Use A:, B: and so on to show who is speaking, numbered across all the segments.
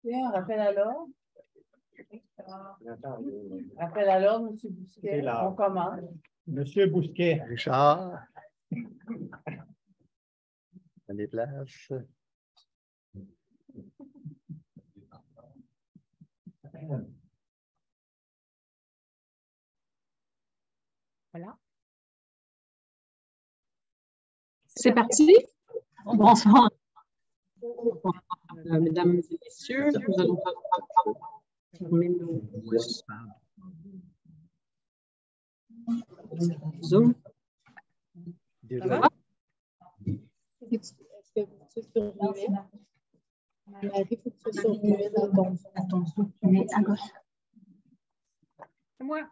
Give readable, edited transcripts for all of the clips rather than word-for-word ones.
A: Bien, rappel à l'ordre. Rappel à l'ordre, M. Bousquet. On commence.
B: Monsieur Bousquet.
C: Richard. Les places.
D: Voilà. C'est parti. Bonsoir. Mesdames et messieurs, nous allons fermer nos Zoom. Ça va?
E: Est-ce que tu es sur muet? Marie, il faut que tu sois sur muet dans ton Zoom. Tu mets à gauche.
D: C'est moi.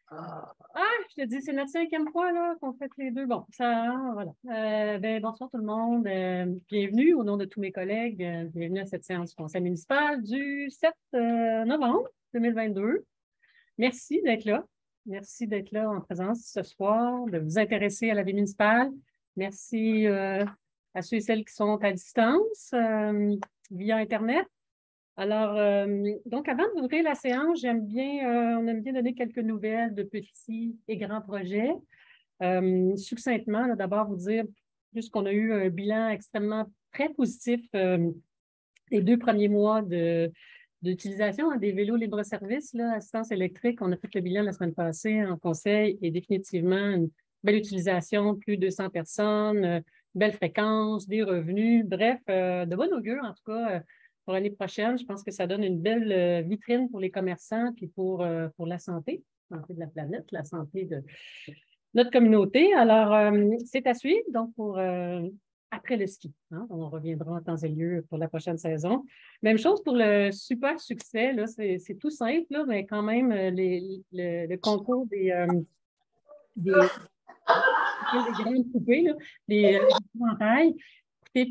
D: Je te dis, c'est notre 5e fois qu'on fait les deux. Bon, ça, voilà. Bonsoir tout le monde. Bienvenue au nom de tous mes collègues. Bienvenue à cette séance du conseil municipal du 7 novembre 2022. Merci d'être là. Merci d'être là en présence ce soir, de vous intéresser à la vie municipale. Merci à ceux et celles qui sont à distance via Internet. Alors, donc, avant d'ouvrir la séance, on aime bien donner quelques nouvelles de petits et grands projets. Succinctement, d'abord vous dire, puisqu'on a eu un bilan extrêmement très positif les 2 premiers mois d'utilisation des vélos libre-service, assistance électrique, on a fait le bilan la semaine passée en conseil et définitivement une belle utilisation, plus de 200 personnes, belle fréquence, des revenus, bref, de bon augure en tout cas. Pour l'année prochaine, je pense que ça donne une belle vitrine pour les commerçants et pour la santé de la planète, la santé de notre communauté. Alors, c'est à suivre, donc pour après le ski. On reviendra en temps et lieu pour la prochaine saison. Même chose pour le super succès, c'est tout simple, mais quand même, le concours des grandes poupées, des épouvantails.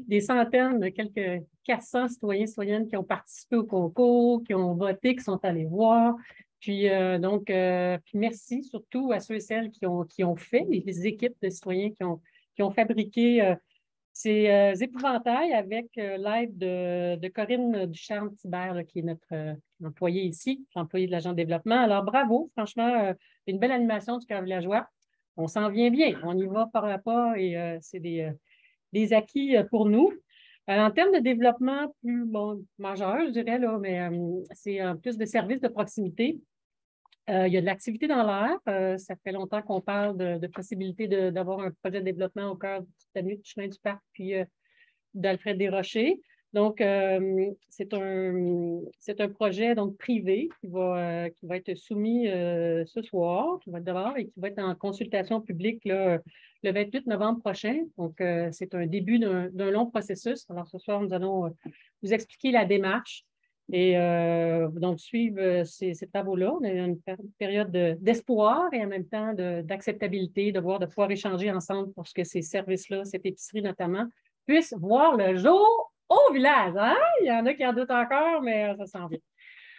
D: Des centaines, quelques 400 citoyens, citoyennes qui ont participé au concours, qui ont voté, qui sont allés voir. Puis, puis merci surtout à ceux et celles qui ont fait, les équipes de citoyens qui ont fabriqué ces épouvantails avec l'aide de Corinne Ducharme-Thibert, qui est notre employée ici, employée de l'agent de développement. Alors, bravo, franchement, une belle animation du cœur villageois. On s'en vient bien, on y va pas à pas et c'est des acquis pour nous. En termes de développement plus majeur, je dirais, mais c'est plus de services de proximité. Il y a de l'activité dans l'air. Ça fait longtemps qu'on parle de possibilité d'avoir un projet de développement au cœur du chemin du parc, puis d'Alfred Desrochers. Donc, c'est un projet donc, privé qui va être soumis ce soir, qui va être dehors et qui va être en consultation publique là, le 28 novembre prochain. Donc, c'est un début d'un long processus. Alors, ce soir, nous allons vous expliquer la démarche et donc suivre ces travaux-là. On a une période d'espoir et en même temps d'acceptabilité, de pouvoir échanger ensemble pour que ces services-là, cette épicerie notamment, puissent voir le jour au village. Hein? Il y en a qui en doutent encore, mais ça s'en vient.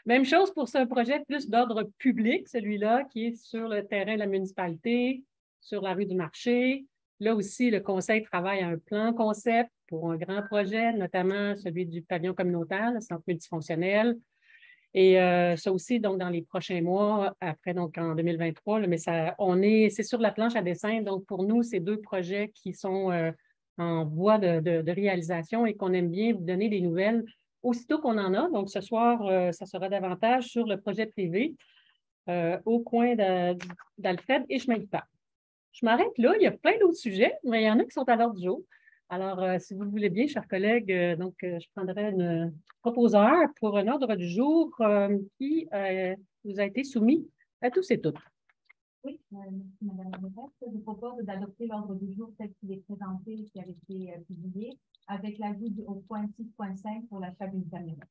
D: Même chose pour ce projet plus d'ordre public, celui-là, qui est sur le terrain de la municipalité, sur la rue du marché. Là aussi, le conseil travaille à un plan concept pour un grand projet, notamment celui du pavillon communautaire, le centre multifonctionnel. Et ça aussi, donc, dans les prochains mois, après, donc, en 2023, là, mais c'est sur la planche à dessin. Donc, pour nous, c'est 2 projets qui sont en voie de réalisation et qu'on aime bien vous donner des nouvelles aussitôt qu'on en a. Donc, ce soir, ça sera davantage sur le projet privé au coin d'Alfred et chemin du parc. Je m'arrête là. Il y a plein d'autres sujets, mais il y en a qui sont à l'ordre du jour. Alors, si vous le voulez bien, chers collègues, je prendrai un proposeur pour un ordre du jour qui vous a été soumis à tous et toutes.
F: Oui, merci Mme la mairesse. Je vous propose d'adopter l'ordre du jour tel qu'il est présenté et qui a été publié, avec l'ajout au point 6.5 pour l'achat d'une camionnette.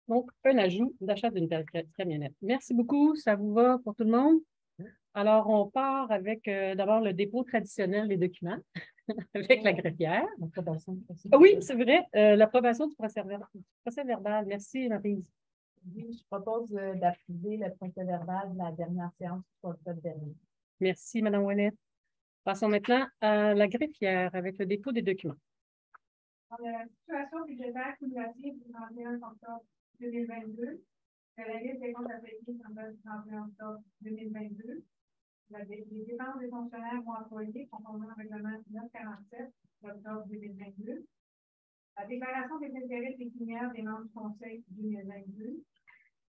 D: Donc, un ajout d'achat d'une camionnette. Merci beaucoup. Ça vous va pour tout le monde? Alors, on part avec d'abord le dépôt traditionnel des documents avec la greffière. Oui, c'est vrai. L'approbation du procès verbal. Merci, Maryse.
F: Oui, je propose d'approuver le procès verbal de la dernière séance du octobre dernier.
D: Merci, Mme Ouellette. Passons maintenant à la greffière avec le dépôt des documents.
B: Dans la situation budgétaire cumulative du 31 octobre 2022, la liste des comptes à payer du 31 octobre 2022, les dépenses des fonctionnaires ou employés conformément au règlement 947 d'octobre 2022, la déclaration des intérêts pécuniaires des membres du Conseil 2022,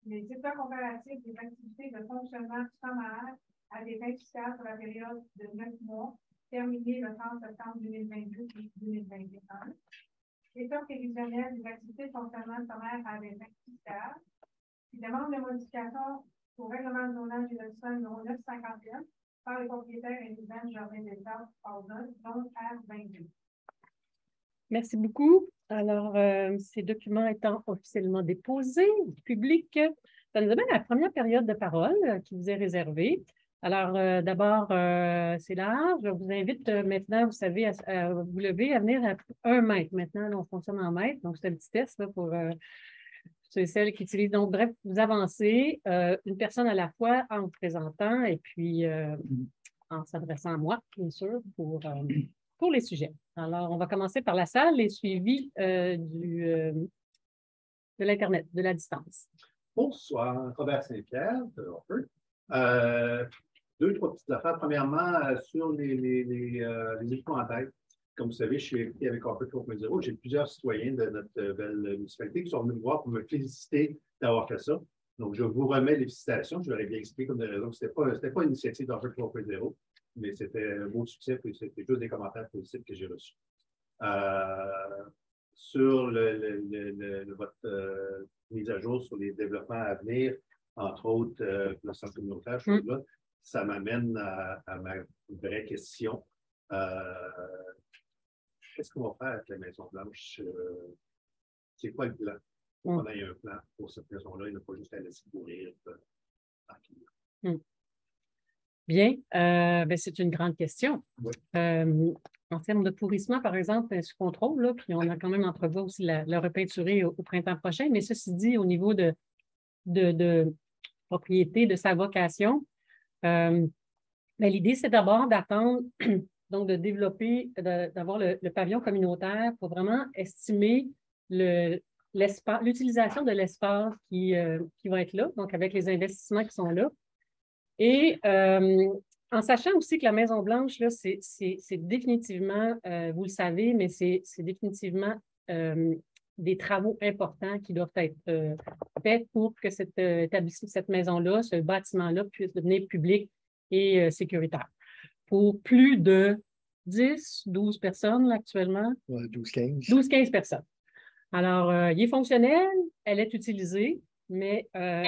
B: les états comparatifs des activités de fonctionnement sommaire à des fins fiscales pour la période de 9 mois, terminée le 30 septembre 2022 et 2021, l'état prévisionnel des activités de fonctionnement sommaire à des fins fiscales, qui demande de modification au règlement de zonage et lotissement numéro 951 par les propriétaires résidents du jardin d'État Aldon, donc R22.
D: Merci beaucoup. Alors, ces documents étant officiellement déposés, publics, ça nous amène à la première période de parole qui vous est réservée. Alors, d'abord, c'est large. Je vous invite maintenant, vous savez, à vous lever, à venir à 1 mètre. Maintenant, là, on fonctionne en mètres, donc c'est un petit test là, pour ceux et celles qui utilisent. Donc, bref, vous avancez une personne à la fois en vous présentant et puis en s'adressant à moi, bien sûr, pour les sujets. Alors, on va commencer par la salle et suivi de l'Internet, de la distance.
G: Bonsoir, Robert Saint-Pierre de Harper. 2, 3 petites affaires. Premièrement, sur les équipements en tête. Comme vous savez, je suis impliqué avec Harper 3.0. J'ai plusieurs citoyens de notre belle municipalité qui sont venus me voir pour me féliciter d'avoir fait ça. Donc, je vous remets les félicitations. Je leur ai bien expliqué comme des raisons que ce n'était pas une initiative d'Harper 3.0, mais c'était un beau succès et c'était juste des commentaires positifs que j'ai reçus. Sur votre mise à jour sur les développements à venir, entre autres le centre communautaire, là, ça m'amène à ma vraie question. Qu'est-ce qu'on va faire avec la Maison Blanche? C'est quoi le plan? On a un plan pour cette maison-là, il n'a pas juste à laisser courir.
D: Bien, ben, c'est une grande question.
G: Oui.
D: En termes de pourrissement, par exemple, sous contrôle, là, puis on a quand même entrevu aussi le repeinturé au printemps prochain, mais ceci dit, au niveau de propriété, de sa vocation, ben, l'idée, c'est d'abord d'attendre, donc de développer, d'avoir le pavillon communautaire pour vraiment estimer l'utilisation de l'espace qui va être là, donc avec les investissements qui sont là. Et en sachant aussi que la Maison-Blanche, là, c'est définitivement, vous le savez, mais c'est définitivement des travaux importants qui doivent être faits pour que cette maison-là, ce bâtiment-là puisse devenir public et sécuritaire. Pour plus de 10, 12 personnes là, actuellement.
C: 12-15.
D: 12-15 personnes. Alors, il est fonctionnel, elle est utilisée, mais sa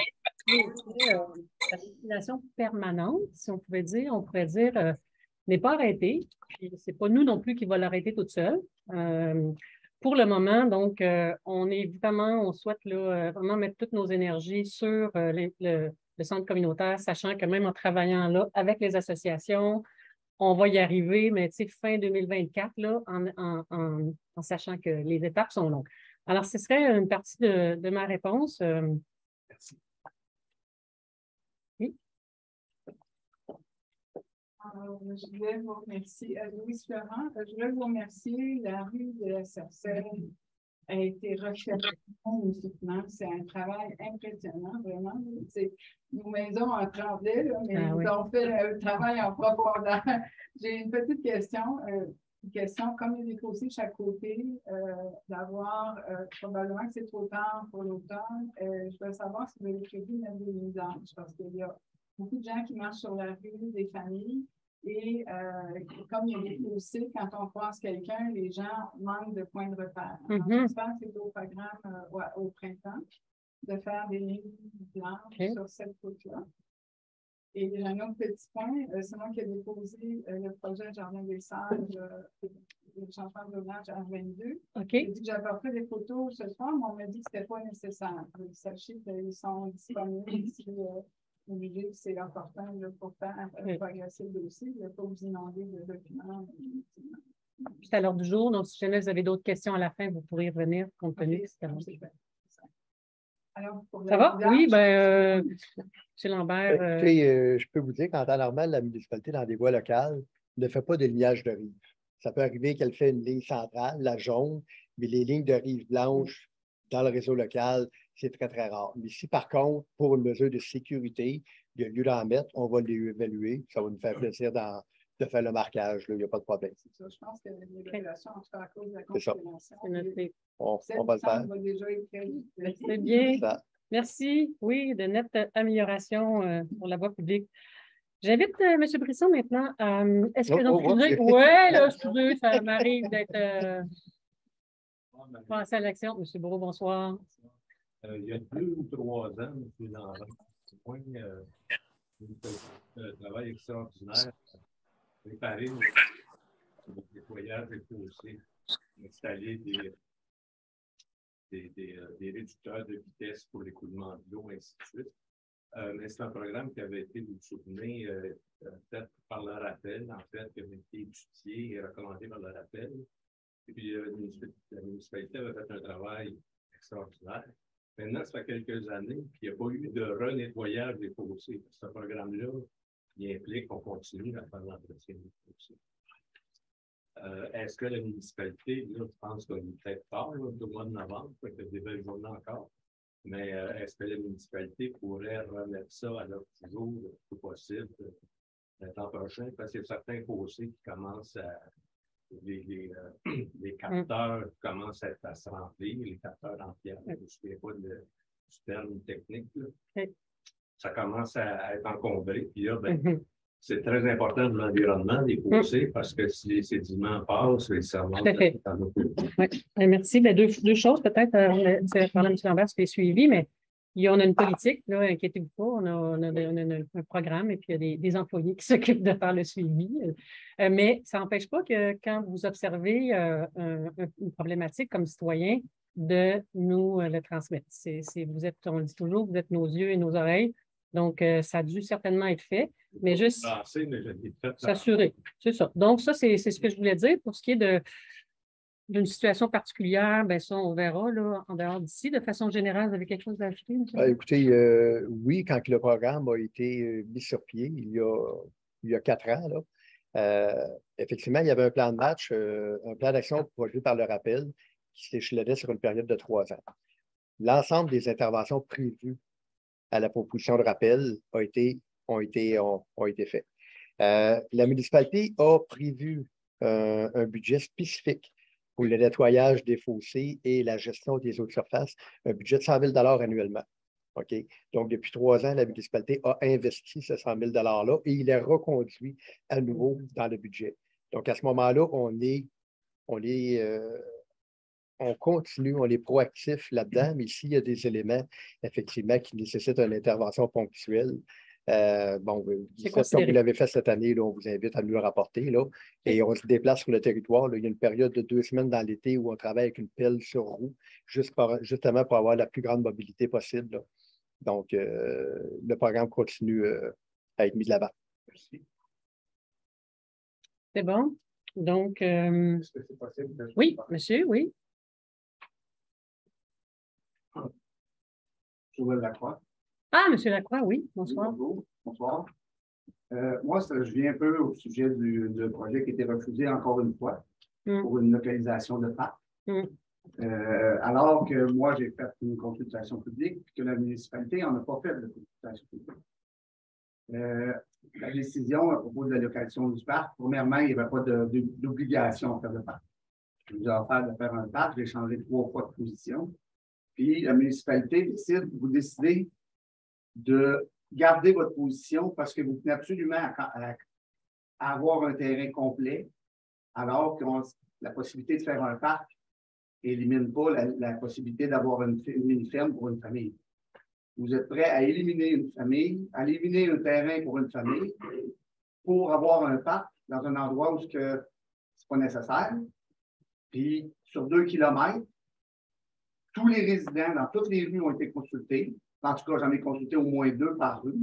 D: utilisation permanente, si on pourrait dire, n'est pas arrêtée. Puis, ce n'est pas nous non plus qui va l'arrêter toute seule. Pour le moment, donc, on souhaite là, vraiment mettre toutes nos énergies sur le centre communautaire, sachant que même en travaillant là avec les associations, on va y arriver, mais fin 2024, là, en sachant que les étapes sont longues. Alors, ce serait une partie de ma réponse.
G: Merci.
D: Oui.
A: Alors, je voulais vous remercier, Louise Florent, je voulais vous remercier. La rue de la Sarcelle a été recherchée musiquement. C'est un travail impressionnant, vraiment. Nos maisons en tremblaient, là, mais ils ont fait un travail en profondeur. J'ai une petite question. Comme il y a des fossés de chaque côté, d'avoir probablement que c'est trop tard pour l'automne. Je veux savoir si vous avez prévu même des vidanges, parce qu'il y a beaucoup de gens qui marchent sur la rue, des familles, et comme il y a des fossés, quand on croise quelqu'un, les gens manquent de points de repère. Alors, j'espère que c'est au programme au printemps de faire des lignes blanches sur cette route-là. Et j'ai un autre petit point, c'est moi qui ai déposé le projet Jardin des Sages, le changement de zonage à 22. J'ai dit que j'avais fait des photos ce soir, mais on m'a dit que ce n'était pas nécessaire. Sachez qu'ils sont disponibles si vous voulez, c'est important pour faire progresser le dossier. Il ne faut pas vous inonder de documents.
D: C'est à l'heure du jour, donc si jamais vous avez d'autres questions à la fin, vous pourrez revenir compte tenu que c'est
A: Alors,
D: ça va? Oui, bien, M. Lambert.
C: Je peux vous dire qu'en temps normal, la municipalité, dans des voies locales, ne fait pas de lignage de rive. Ça peut arriver qu'elle fait une ligne centrale, la jaune, Mais les lignes de rive blanche dans le réseau local, c'est très, très rare. Mais si, par contre, pour une mesure de sécurité, il y a lieu d'en mettre, on va l'évaluer. Ça va nous faire plaisir de faire le marquage. Là, il n'y a pas de problème.
A: C'est ça, je pense que l'évaluation, en tout cas, à cause de la
C: C'est ça.
A: confirmation,
D: C'est noté.
C: On va le faire.
A: va déjà être prêt.
D: C'est bien.
C: Ça.
D: Merci. Oui, de nettes améliorations pour la voie publique. J'invite M. Brisson maintenant. Est-ce que donc, excusez, ouais, là, excusez, ça m'arrive d'être passé à l'action. M. Bourreau, bonsoir.
G: Il y a 2 ou 3 ans, M. Landry, un travail extraordinaire, préparer le nettoyage des fossés, installer des réducteurs de vitesse pour l'écoulement de l'eau, ainsi de suite. Mais c'est un programme qui avait été, vous vous souvenez, peut-être par le rappel, en fait, qui avait été étudié et recommandé par le rappel. Et puis, la municipalité avait fait un travail extraordinaire. Maintenant, ça fait quelques années qu'il n'y a pas eu de renettoyage des fossés. Ce programme-là, il implique qu'on continue à faire l'entretien des fossés. Est-ce que la municipalité, là, je pense qu'on est peut-être tard, là, au mois de novembre, il y a des belles journées encore, mais est-ce que la municipalité pourrait remettre ça à l'ordre du jour le plus possible l'an prochain? Parce qu'il y a certains fossés qui commencent à. Les capteurs commencent à se remplir, les capteurs en pierre. Je ne sais pas du terme technique. Là. Ça commence à être encombré. Puis là, c'est très important pour l'environnement des fossés parce que si les sédiments passent, ça monte dans nos fossés.
D: Oui. Merci. Bien, deux choses peut-être. Pendant M. Lambert, c'est suivi, mais on a une politique, là, inquiétez-vous pas, on a un programme et puis il y a des employés qui s'occupent de faire le suivi. Mais ça n'empêche pas que quand vous observez une problématique comme citoyen, de nous le transmettre. On le dit toujours, vous êtes nos yeux et nos oreilles. Donc, ça a dû certainement être fait, mais juste s'assurer. C'est ça. Donc, ça, c'est ce que je voulais dire. Pour ce qui est d'une situation particulière, bien ça, on verra là, en dehors d'ici. De façon générale, vous avez quelque chose à ajouter, M.
C: Écoutez, oui, quand le programme a été mis sur pied, il y a 4 ans, là, effectivement, il y avait un plan de match, un plan d'action produit par le rappel qui s'échelonnait sur une période de 3 ans. L'ensemble des interventions prévues à la proposition de rappel ont été faites. La municipalité a prévu un budget spécifique pour le nettoyage des fossés et la gestion des eaux de surface, un budget de 100 000 annuellement. OK? Donc, depuis 3 ans, la municipalité a investi ce 100 000 $-là et il est reconduit à nouveau dans le budget. Donc, à ce moment-là, on continue, on est proactif là-dedans, mais s'il y a des éléments, effectivement, qui nécessitent une intervention ponctuelle, comme vous l'avez fait cette année, là, on vous invite à nous le rapporter. Là, et on se déplace sur le territoire. Là, il y a une période de 2 semaines dans l'été où on travaille avec une pelle sur roue, justement pour avoir la plus grande mobilité possible. Là. Donc, le programme continue à être mis de l'avant. Merci.
D: C'est bon. Donc,
G: est-ce que c'est possible?
D: Oui, monsieur, oui.
H: Joël Lacroix.
D: Ah, M. Lacroix, oui. Bonsoir.
H: Bonjour. Bonsoir. Moi, je viens un peu au sujet du projet qui a été refusé encore une fois pour une localisation de parc. Alors que moi, j'ai fait une consultation publique et que la municipalité n'en a pas fait de consultation publique. La décision à propos de la localisation du parc, premièrement, il n'y avait pas d'obligation à faire le parc. Je vous ai offert de faire un parc, j'ai changé 3 fois de position. Puis la municipalité vous décidez de garder votre position parce que vous tenez absolument à avoir un terrain complet, alors que la possibilité de faire un parc n'élimine pas la possibilité d'avoir une ferme pour une famille. Vous êtes prêt à éliminer une famille, à éliminer un terrain pour une famille pour avoir un parc dans un endroit où ce n'est pas nécessaire. Puis sur 2 kilomètres, tous les résidents dans toutes les rues ont été consultés. En tout cas, j'en ai consulté au moins 2 par rue.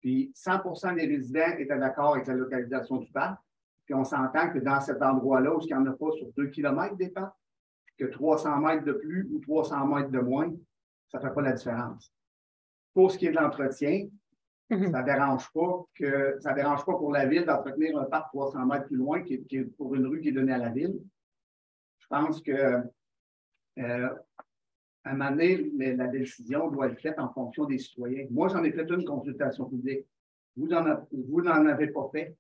H: Puis 100% des résidents étaient d'accord avec la localisation du parc. Puis on s'entend que dans cet endroit-là, où il n'y en a pas sur 2 kilomètres des parcs, que 300 mètres de plus ou 300 mètres de moins, ça ne fait pas la différence. Pour ce qui est de l'entretien, ça ne dérange pas pour la ville d'entretenir un parc 300 mètres plus loin qui est pour une rue qui est donnée à la ville. Je pense que À un moment donné, la décision doit être faite en fonction des citoyens. Moi, j'en ai fait une consultation publique. Vous n'en avez pas fait.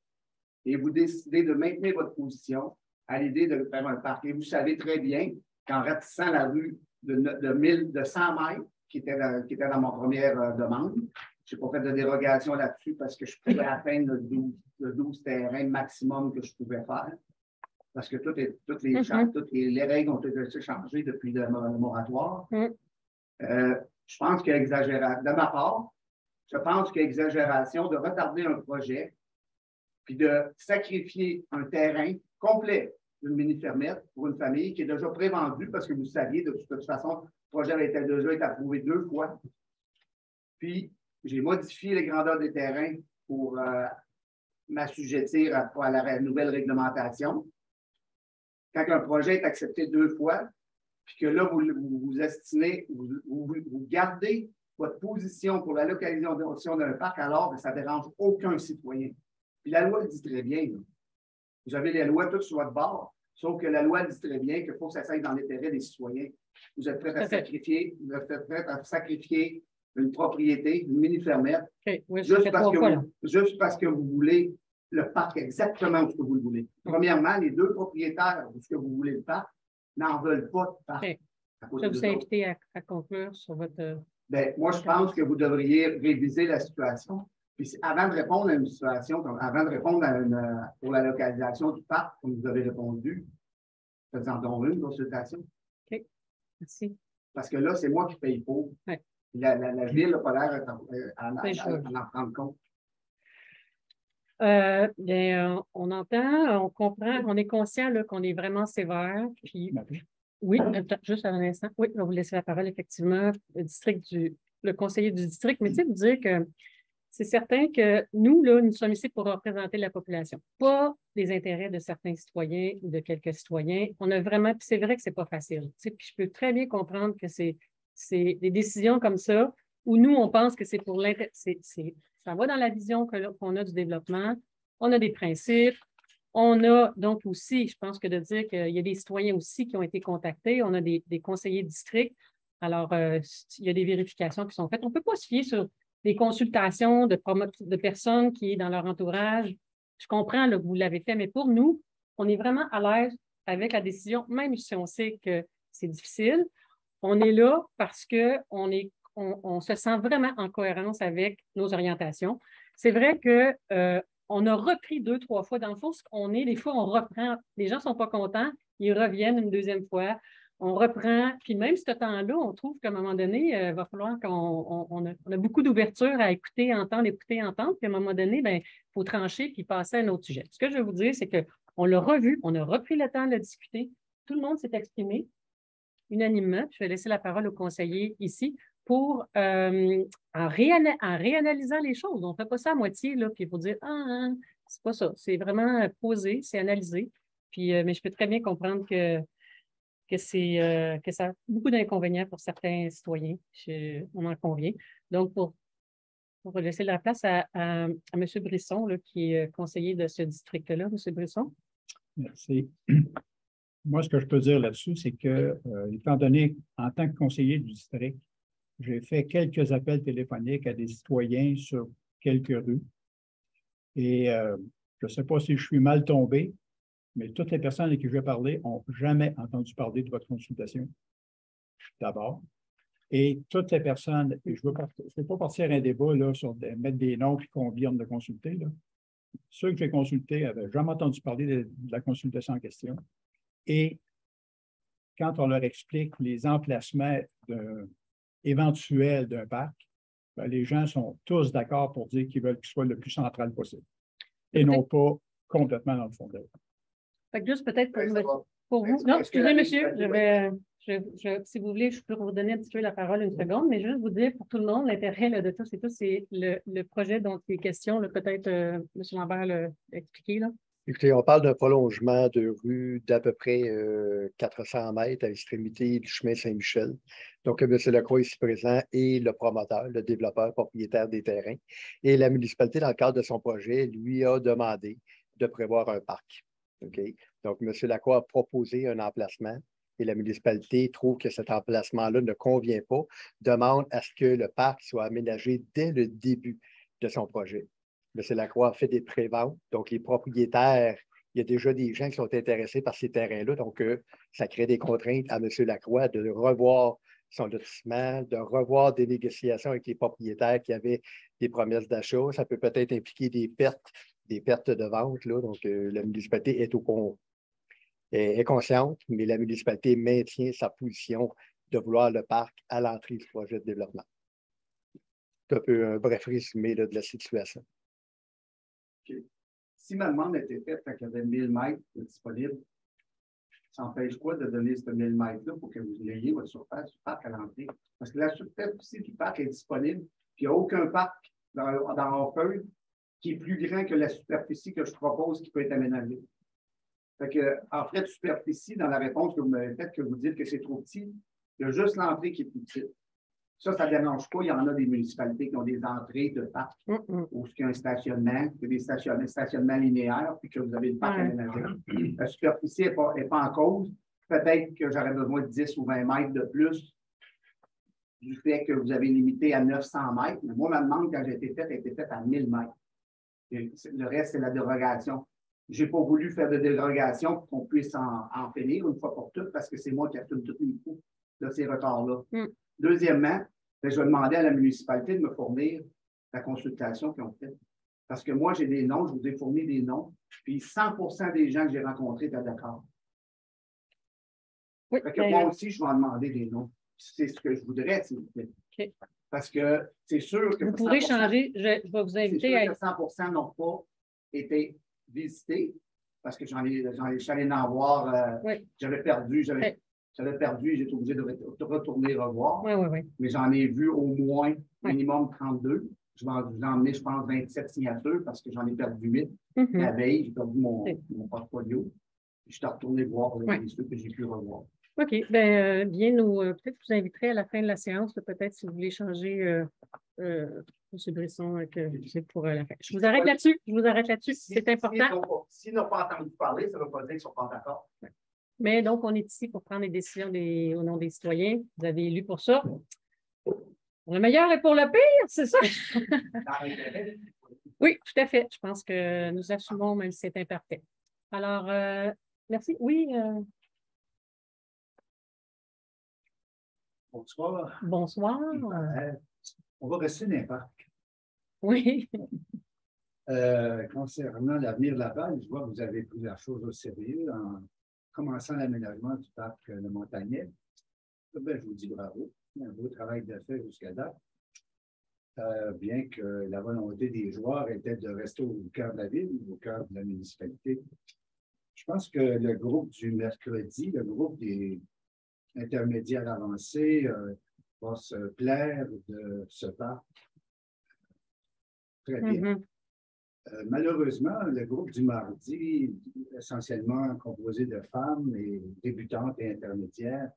H: Et vous décidez de maintenir votre position à l'idée de faire un parc. Et vous savez très bien qu'en ratissant la rue de 100 mètres, qui était dans ma première demande, je n'ai pas fait de dérogation là-dessus parce que je pouvais atteindre le 12 terrains maximum que je pouvais faire. Parce que toutes les règles ont été changées depuis le moratoire. Je pense qu'il y a exagération. De ma part, je pense qu'il y a exagération de retarder un projet puis de sacrifier un terrain complet d'une mini-fermette pour une famille qui est déjà prévendue parce que vous saviez, de toute façon, le projet avait déjà été approuvé 2 fois. Puis, j'ai modifié les grandeurs des terrains pour m'assujettir à la nouvelle réglementation. Quand un projet est accepté 2 fois, puis que là, vous estimez, vous gardez votre position pour la localisation d'un parc alors que ça ne dérange aucun citoyen. Puis la loi le dit très bien. Là. Vous avez les lois toutes sur votre bord, sauf que la loi dit très bien qu'il faut que ça s'aille dans l'intérêt des citoyens. Vous êtes prêts à sacrifier une propriété, une mini-fermette, juste parce que vous voulez le parc exactement où vous le voulez. Premièrement, les 2 propriétaires où vous voulez le parc n'en veulent pas de parc.
D: Je vous invite à conclure sur votre...
H: Moi, je pense que vous devriez réviser la situation. Puis avant de répondre à une situation, avant de répondre pour la localisation du parc, comme vous avez répondu, faites-en donc une consultation.
D: OK. Merci.
H: Parce que là, c'est moi qui paye pour.
D: Ouais.
H: La ville n'a pas l'air d'en prendre compte.
D: On entend, on comprend, on est conscient qu'on est vraiment sévère. Puis, oui, juste un instant. Oui, je vais vous laisser la parole, effectivement, le conseiller du district. Mais tu sais, vous dire que c'est certain que nous, là, nous sommes ici pour représenter la population, pas les intérêts de certains citoyens ou de quelques citoyens. On a vraiment, puis c'est vrai que c'est pas facile. Tu sais, puis je peux très bien comprendre que c'est des décisions comme ça où nous, on pense que c'est pour l'intérêt. Ça va dans la vision qu'on a du développement. On a des principes. On a donc aussi, je pense que de dire qu'il y a des citoyens aussi qui ont été contactés. On a des conseillers de district. Alors, il y a des vérifications qui sont faites. On ne peut pas se fier sur des consultations de personnes qui sont dans leur entourage. Je comprends là, que vous l'avez fait, mais pour nous, on est vraiment à l'aise avec la décision, même si on sait que c'est difficile. On est là parce qu'on se sent vraiment en cohérence avec nos orientations. C'est vrai qu'on a repris 2-3 fois. Dans le fond, ce qu'on est, des fois, on reprend. Les gens ne sont pas contents, ils reviennent une 2e fois. On reprend, puis même ce temps-là, on trouve qu'à un moment donné, il va falloir qu'on a beaucoup d'ouverture à écouter, entendre, puis à un moment donné, il faut trancher puis passer à un autre sujet. Ce que je veux vous dire, c'est qu'on l'a revu, on a repris le temps de le discuter, tout le monde s'est exprimé unanimement. Je vais laisser la parole au conseiller ici pour, en réanalysant les choses. On ne fait pas ça à moitié, là, puis pour dire, c'est pas ça. C'est vraiment posé, c'est analysé. Puis, mais je peux très bien comprendre que ça a beaucoup d'inconvénients pour certains citoyens. On en convient. Donc, pour laisser la place à M. Brisson, là, qui est conseiller de ce district-là. M. Brisson.
I: Merci. Moi, ce que je peux dire là-dessus, c'est que, étant donné, en tant que conseiller du district, j'ai fait quelques appels téléphoniques à des citoyens sur quelques rues. Et je ne sais pas si je suis mal tombé, mais toutes les personnes à qui je vais parler n'ont jamais entendu parler de votre consultation, d'abord. Et toutes les personnes, et je ne veux pas partir à un débat là, sur mettre des noms et qu'on vient de consulter. Là. Ceux que j'ai consultés n'avaient jamais entendu parler de la consultation en question. Et quand on leur explique les emplacements éventuels d'un parc, les gens sont tous d'accord pour dire qu'ils veulent qu'il soit le plus central possible et non pas complètement dans le fond de l'œuvre.
D: Juste peut-être pour vous. Non, excusez, monsieur, si vous voulez, je peux vous donner un petit peu la parole une seconde, mais juste vous dire pour tout le monde, l'intérêt de tous et tous, c'est le projet dont il est question. Peut-être M. Lambert l'a expliqué. Là.
C: Écoutez, on parle d'un prolongement de rue d'à peu près 400 mètres à l'extrémité du chemin Saint-Michel. Donc, M. Lacroix ici présent est le promoteur, le développeur, propriétaire des terrains. Et la municipalité, dans le cadre de son projet, lui a demandé de prévoir un parc. Okay? Donc, M. Lacroix a proposé un emplacement et la municipalité trouve que cet emplacement-là ne convient pas, demande à ce que le parc soit aménagé dès le début de son projet. M. Lacroix a fait des préventes, donc les propriétaires, il y a déjà des gens qui sont intéressés par ces terrains-là, donc ça crée des contraintes à M. Lacroix de revoir son lotissement, de revoir des négociations avec les propriétaires qui avaient des promesses d'achat. Ça peut peut-être impliquer des pertes de vente, là, donc la municipalité est consciente, mais la municipalité maintient sa position de vouloir le parc à l'entrée du projet de développement. C'est un peu un bref résumé là, de la situation.
H: Okay. Si ma demande était faite quand il y avait 1000 mètres disponibles, ça empêche quoi de donner ce 1000 mètres-là pour que vous ayez votre surface du parc à l'entrée? Parce que la superficie du parc est disponible, puis il n'y a aucun parc dans Offord qui est plus grand que la superficie que je propose qui peut être aménagée. Fait que, en frais de superficie, dans la réponse que vous m'avez faite, que vous dites que c'est trop petit, il y a juste l'entrée qui est plus petite. Ça ne dérange pas. Il y en a des municipalités qui ont des entrées de parc où il y a un stationnement, des stationnements linéaires, puis que vous avez le parc aménagé. La superficie n'est pas en cause. Peut-être que j'aurais besoin de 10 ou 20 mètres de plus du fait que vous avez limité à 900 mètres. Mais moi, ma demande, quand j'ai été faite, a été faite à 1000 mètres. Et le reste, c'est la dérogation. Je n'ai pas voulu faire de dérogation pour qu'on puisse en finir une fois pour toutes parce que c'est moi qui assume tous les coûts de ces retards-là. Deuxièmement, je vais demander à la municipalité de me fournir la consultation qu'ils ont faite. Parce que moi, j'ai des noms, je vous ai fourni des noms, puis 100% des gens que j'ai rencontrés étaient d'accord.
D: Oui,
H: moi aussi, je vais en demander des noms. C'est ce que je voudrais, s'il vous plaît.
D: Okay.
H: Parce que c'est sûr que...
D: Vous pourrez changer, je vais vous inviter
H: à... 100% n'ont pas été visités, parce que j'allais en voir, j'avais perdu, j'ai été obligé de retourner revoir. Mais j'en ai vu au moins minimum 32. J'ai emmené, je pense, 27 signatures parce que j'en ai perdu 8. La veille, j'ai perdu mon portfolio. Je suis retourné voir ceux que j'ai pu revoir.
D: OK. Bien, peut-être que je vous inviterai à la fin de la séance, peut-être si vous voulez changer M. Brisson pour la fin. Je vous arrête là-dessus. C'est important.
H: S'ils n'ont pas entendu parler, ça ne veut pas dire qu'ils ne sont pas d'accord.
D: Mais donc, on est ici pour prendre des décisions au nom des citoyens. Vous avez élu pour ça. Pour le meilleur et pour le pire, c'est ça? Oui, tout à fait. Je pense que nous assumons, même si c'est imparfait. Alors, merci. Oui.
J: Bonsoir.
D: Bonsoir.
J: On va rester dans les parcs.
D: Oui.
J: Concernant l'avenir de la Balle, je vois que vous avez pris la chose au sérieux en commençant l'aménagement du parc Le Montagnet. Ben, je vous dis bravo. Un beau travail de fait jusqu'à date. Bien que la volonté des joueurs était de rester au cœur de la ville, au cœur de la municipalité. Je pense que le groupe du mercredi, le groupe des intermédiaires avancés, va se plaire de ce parc. Très bien. Malheureusement, le groupe du mardi, essentiellement composé de femmes et débutantes et intermédiaires,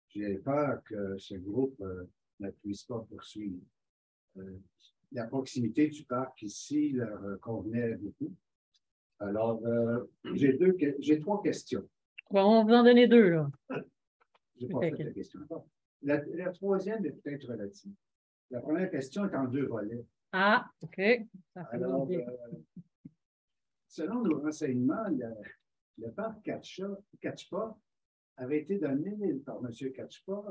J: j'ai peur que ce groupe ne puisse pas poursuivre. La proximité du parc ici leur convenait beaucoup. Alors, j'ai 3 questions.
D: Bon, on va vous en donner 2, là.
J: Je n'ai pas fait la question encore. La troisième est peut-être relative. La première question est en 2 volets.
D: Ah, OK.
J: Alors, selon nos renseignements, le parc Catchpa avait été donné par M. Catchpa,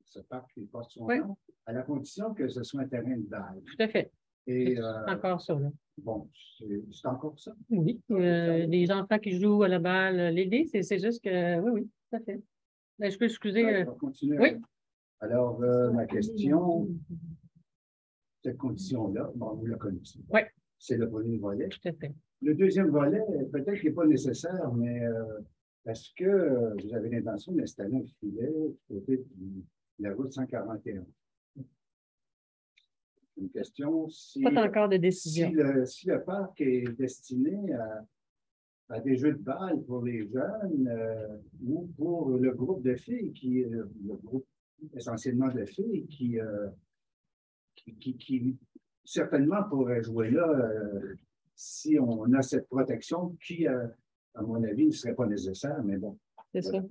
J: ce parc qui porte son nom, à la condition que ce soit un terrain de balle.
D: Tout à fait.
J: C'est
D: encore ça, là.
J: Bon, c'est encore ça?
D: Oui. Les enfants qui jouent à la balle, l'idée, c'est juste que, oui, tout à fait. Ben, je peux excuser.
J: On va continuer.
D: Oui.
J: Alors, ma question, cette condition-là, bon, vous la connaissez.
D: Oui.
J: C'est le premier volet.
D: Tout à fait.
J: Le deuxième volet, peut-être qu'il n'est pas nécessaire, mais est-ce que vous avez l'intention d'installer un filet du côté de la route 141? Une question,
D: pas encore de décision.
J: Si le parc est destiné à des jeux de balle pour les jeunes ou pour le groupe de filles, le groupe essentiellement de filles qui certainement pourrait jouer là si on a cette protection qui, à mon avis, ne serait pas nécessaire, mais bon.
D: C'est ça.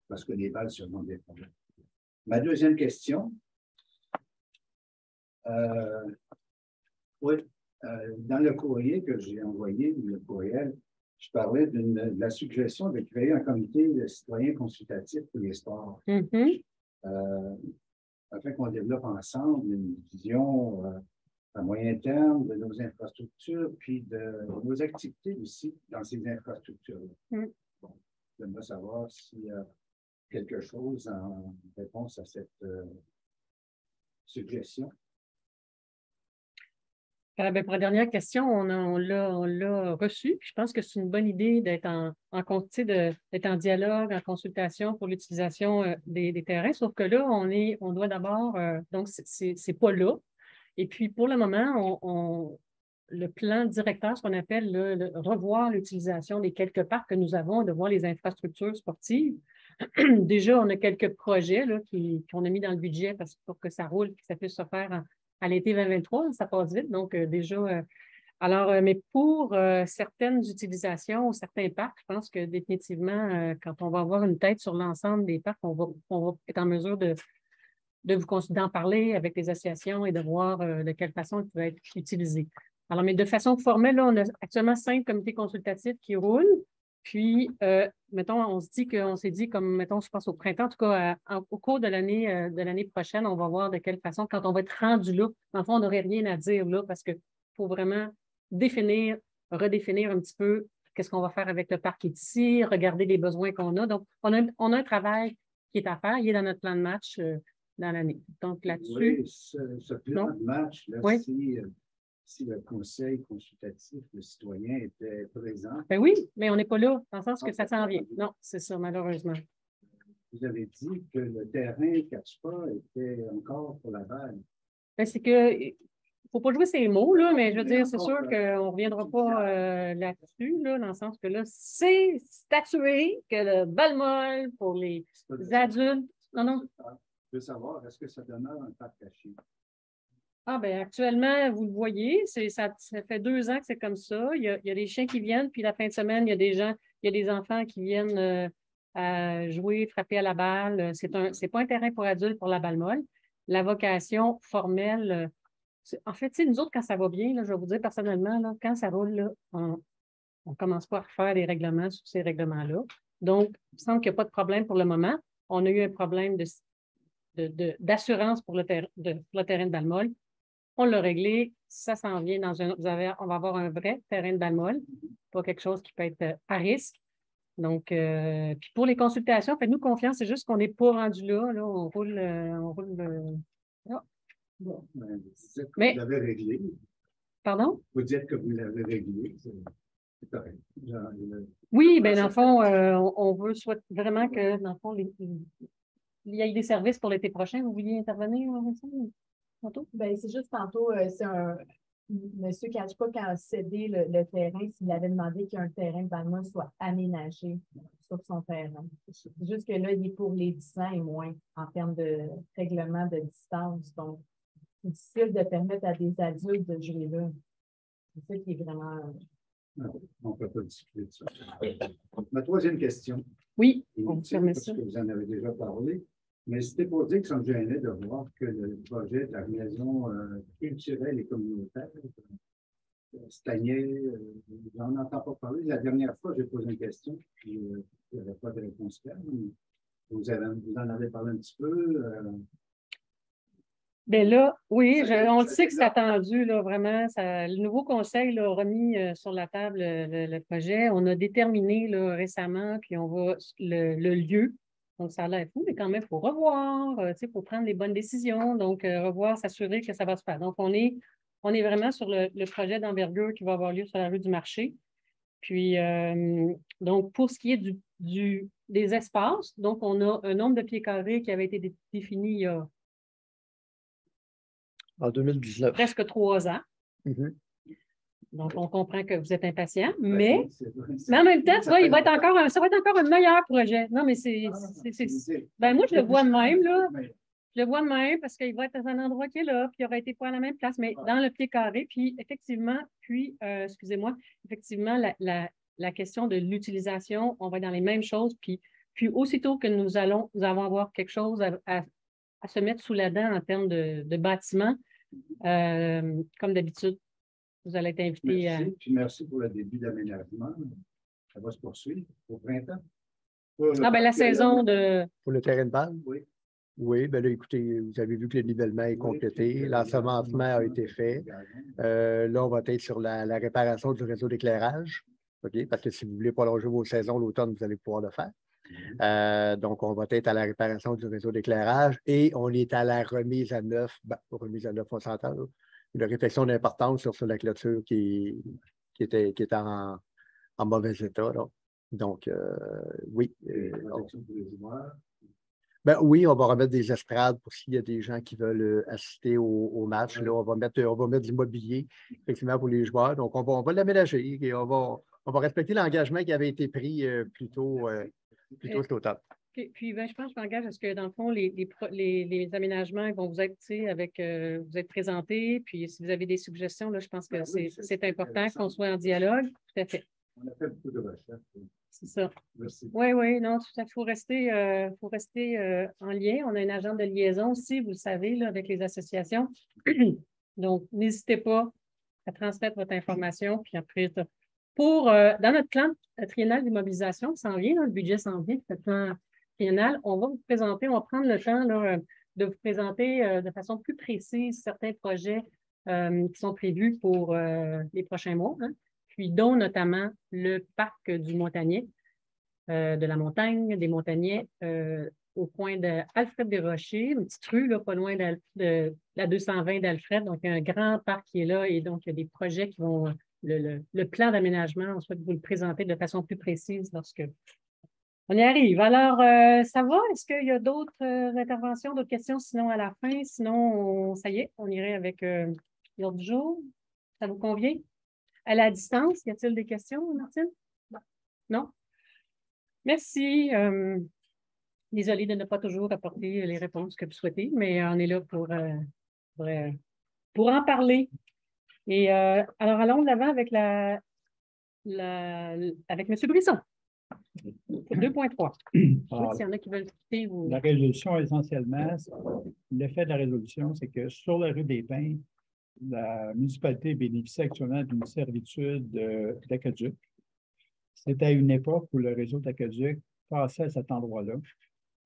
J: Parce que les balles surmontent des problèmes. Ma deuxième question. Oui, dans le courrier que j'ai envoyé, le courriel, je parlais de la suggestion de créer un comité de citoyens consultatifs pour les sports. Afin qu'on développe ensemble une vision à moyen terme de nos infrastructures, puis de nos activités aussi dans ces infrastructures-là. Bon, j'aimerais savoir s'il y a quelque chose en réponse à cette suggestion.
D: Ben, pour la dernière question, on l'a reçu. Je pense que c'est une bonne idée d'être d'être en dialogue, en consultation pour l'utilisation des terrains. Sauf que là, on doit d'abord, donc c'est pas là. Et puis, pour le moment, le plan directeur, ce qu'on appelle revoir l'utilisation des quelques parcs que nous avons, de voir les infrastructures sportives. Déjà, on a quelques projets qu'on a mis dans le budget pour que ça roule et que ça puisse se faire à l'été 2023, ça passe vite. Donc, déjà, mais pour certaines utilisations ou certains parcs, je pense que définitivement, quand on va avoir une tête sur l'ensemble des parcs, on va être en mesure d'en parler avec les associations et de voir de quelle façon ils peuvent être utilisés. Alors, mais de façon formelle, là, on a actuellement 5 comités consultatifs qui roulent. Puis, mettons, on s'est dit, comme, mettons, je pense au printemps, en tout cas, au cours de l'année prochaine, on va voir de quelle façon, quand on va être rendu là, en fond, on n'aurait rien à dire là, parce qu'il faut vraiment redéfinir un petit peu qu'est-ce qu'on va faire avec le parc qui est ici, regarder les besoins qu'on a. Donc, on a un travail qui est à faire, il est dans notre plan de match dans l'année. Donc, là-dessus...
J: Oui, ce plan de match, là,
D: oui.
J: Si le conseil consultatif, le citoyen était présent.
D: Ben oui, mais on n'est pas là, dans le sens que ça s'en vient. Non, c'est ça, malheureusement.
J: Vous avez dit que le terrain Catch-Pas était encore pour la balle.
D: Ben, c'est que, il ne faut pas jouer ces mots, là, mais je veux dire, c'est sûr qu'on ne reviendra pas là-dessus, là, dans le sens que là, c'est statué que le balle-molle pour les adultes. Non.
J: Je veux savoir, est-ce que ça demeure un parc caché?
D: Ah, bien, actuellement, vous le voyez, ça fait 2 ans que c'est comme ça. Il y a des chiens qui viennent, puis la fin de semaine, il y a des enfants qui viennent jouer, frapper à la balle. C'est pas un terrain pour adultes pour la balle molle. La vocation formelle, en fait, nous autres, quand ça va bien, là, je vais vous dire personnellement, là, quand ça roule, là, on ne commence pas à refaire des règlements sur ces règlements-là. Donc, il me semble qu'il n'y a pas de problème pour le moment. On a eu un problème d'assurance pour le terrain de balle molle. On l'a réglé, ça s'en vient on va avoir un vrai terrain de balle molle, pas quelque chose qui peut être à risque. Donc, puis pour les consultations, faites-nous confiance, c'est juste qu'on n'est pas rendu là, on roule.
J: Bon, vous dites que vous l'avez réglé.
D: Pardon?
J: Vous dites que vous l'avez réglé. C'est correct.
D: Oui, bien, dans le fond, on veut vraiment que, dans le fond, il y ait des services pour l'été prochain. Vous vouliez intervenir, Vincent?
E: Ben, c'est juste tantôt, c'est un monsieur Catch-Pas qui a cédé le terrain, s'il avait demandé qu'un terrain de balle-molle soit aménagé sur son terrain. C'est juste que là, il est pour les 10 ans et moins en termes de règlement de distance. Donc, c'est difficile de permettre à des adultes de jouer là. C'est ça qui est vraiment...
J: On ne peut pas discuter de ça. Ma troisième question.
D: Oui, on permet ça.
J: Parce que vous en avez déjà parlé. Mais c'était pour dire que ça me gênait de voir que le projet de la maison culturelle et communautaire stagnait. J'en entends pas parler. La dernière fois, j'ai posé une question, puis il n'y avait pas de réponse claire. Vous en avez parlé un petit peu.
D: Bien là, oui, on le sait que c'est attendu, là, vraiment. Le nouveau conseil a remis sur la table le projet. On a déterminé là, récemment, puis on va le lieu. Donc, ça a l'air fou, mais quand même, il faut revoir, il faut prendre les bonnes décisions. Donc, revoir, s'assurer que ça va se faire. Donc, on est vraiment sur le projet d'envergure qui va avoir lieu sur la rue du Marché. Puis, donc, pour ce qui est des espaces, donc, on a un nombre de pieds carrés qui avait été défini il y a
C: en 2019.
D: Presque 3 ans.
C: Mm-hmm.
D: Donc, on comprend que vous êtes impatient, mais en même temps, ça va être encore un meilleur projet. Non, mais ben moi, je le vois de même, là. Je le vois de même parce qu'il va être dans un endroit qui est là, puis il aurait été pas à la même place, mais dans le pied carré. Puis, effectivement, excusez-moi, effectivement, la question de l'utilisation, on va être dans les mêmes choses. Puis aussitôt que nous allons avoir quelque chose à se mettre sous la dent en termes de bâtiment, comme d'habitude, vous allez être invité à...
J: Merci, puis merci pour le début d'aménagement. Ça va se poursuivre au printemps.
D: La saison de...
C: Pour le terrain de balle?
J: Oui.
C: Oui, bien là, écoutez, vous avez vu que le nivellement est complété, l'ensemencement a été fait. Là, on va être sur la réparation du réseau d'éclairage, OK? Parce que si vous voulez prolonger vos saisons l'automne, vous allez pouvoir le faire. Donc, on va être à la réparation du réseau d'éclairage et on est à la remise à neuf. Remise à neuf, on s'entend, là. Une réflexion d'importance sur la clôture qui était en mauvais état, là. Donc, oui. Oui, on va remettre des estrades pour s'il y a des gens qui veulent assister au match. Là, on va mettre du mobilier, effectivement, pour les joueurs. Donc, on va l'aménager et on va respecter l'engagement qui avait été pris plus tôt cet automne.
D: Puis, je pense que je m'engage à ce que, dans le fond, les aménagements ils vont vous être, vous être présentés. Puis, si vous avez des suggestions, là, je pense que c'est important qu'on soit en dialogue. Tout à fait.
J: On a fait beaucoup de recherches.
D: C'est ça.
J: Merci.
D: Oui, non, tout à fait. Il faut rester en lien. On a un agent de liaison aussi, vous le savez, là, avec les associations. Donc, n'hésitez pas à transmettre votre information. Puis après, dans notre plan triennal d'immobilisation, ça s'en vient, là, le budget s'en vient, le plan triennal, on va vous présenter, on va prendre le temps là, de vous présenter de façon plus précise certains projets qui sont prévus pour les prochains mois. Hein. Puis dont notamment le parc du Montagnet, de la montagne des Montagnais, au coin d'Alfred Desrochers, une petite rue, là, pas loin de la 220 d'Alfred. Donc, il y a un grand parc qui est là et donc, il y a des projets qui vont... Le plan d'aménagement, on souhaite vous le présenter de façon plus précise lorsque on y arrive. Alors, ça va? Est-ce qu'il y a d'autres interventions, d'autres questions, sinon à la fin? Sinon, ça y est, on irait avec l'ordre du jour. Ça vous convient? À la distance, y a-t-il des questions, Martine? Non? Merci. Désolée de ne pas toujours apporter les réponses que vous souhaitez, mais on est là pour en parler. Et alors, allons de l'avant avec avec M. Brisson. 2.3. S'il y en a qui veulent quitter, vous...
I: La résolution, essentiellement, l'effet de la résolution, c'est que sur la rue des Pins, la municipalité bénéficie actuellement d'une servitude d'aqueduc. C'était à une époque où le réseau d'aqueduc passait à cet endroit-là.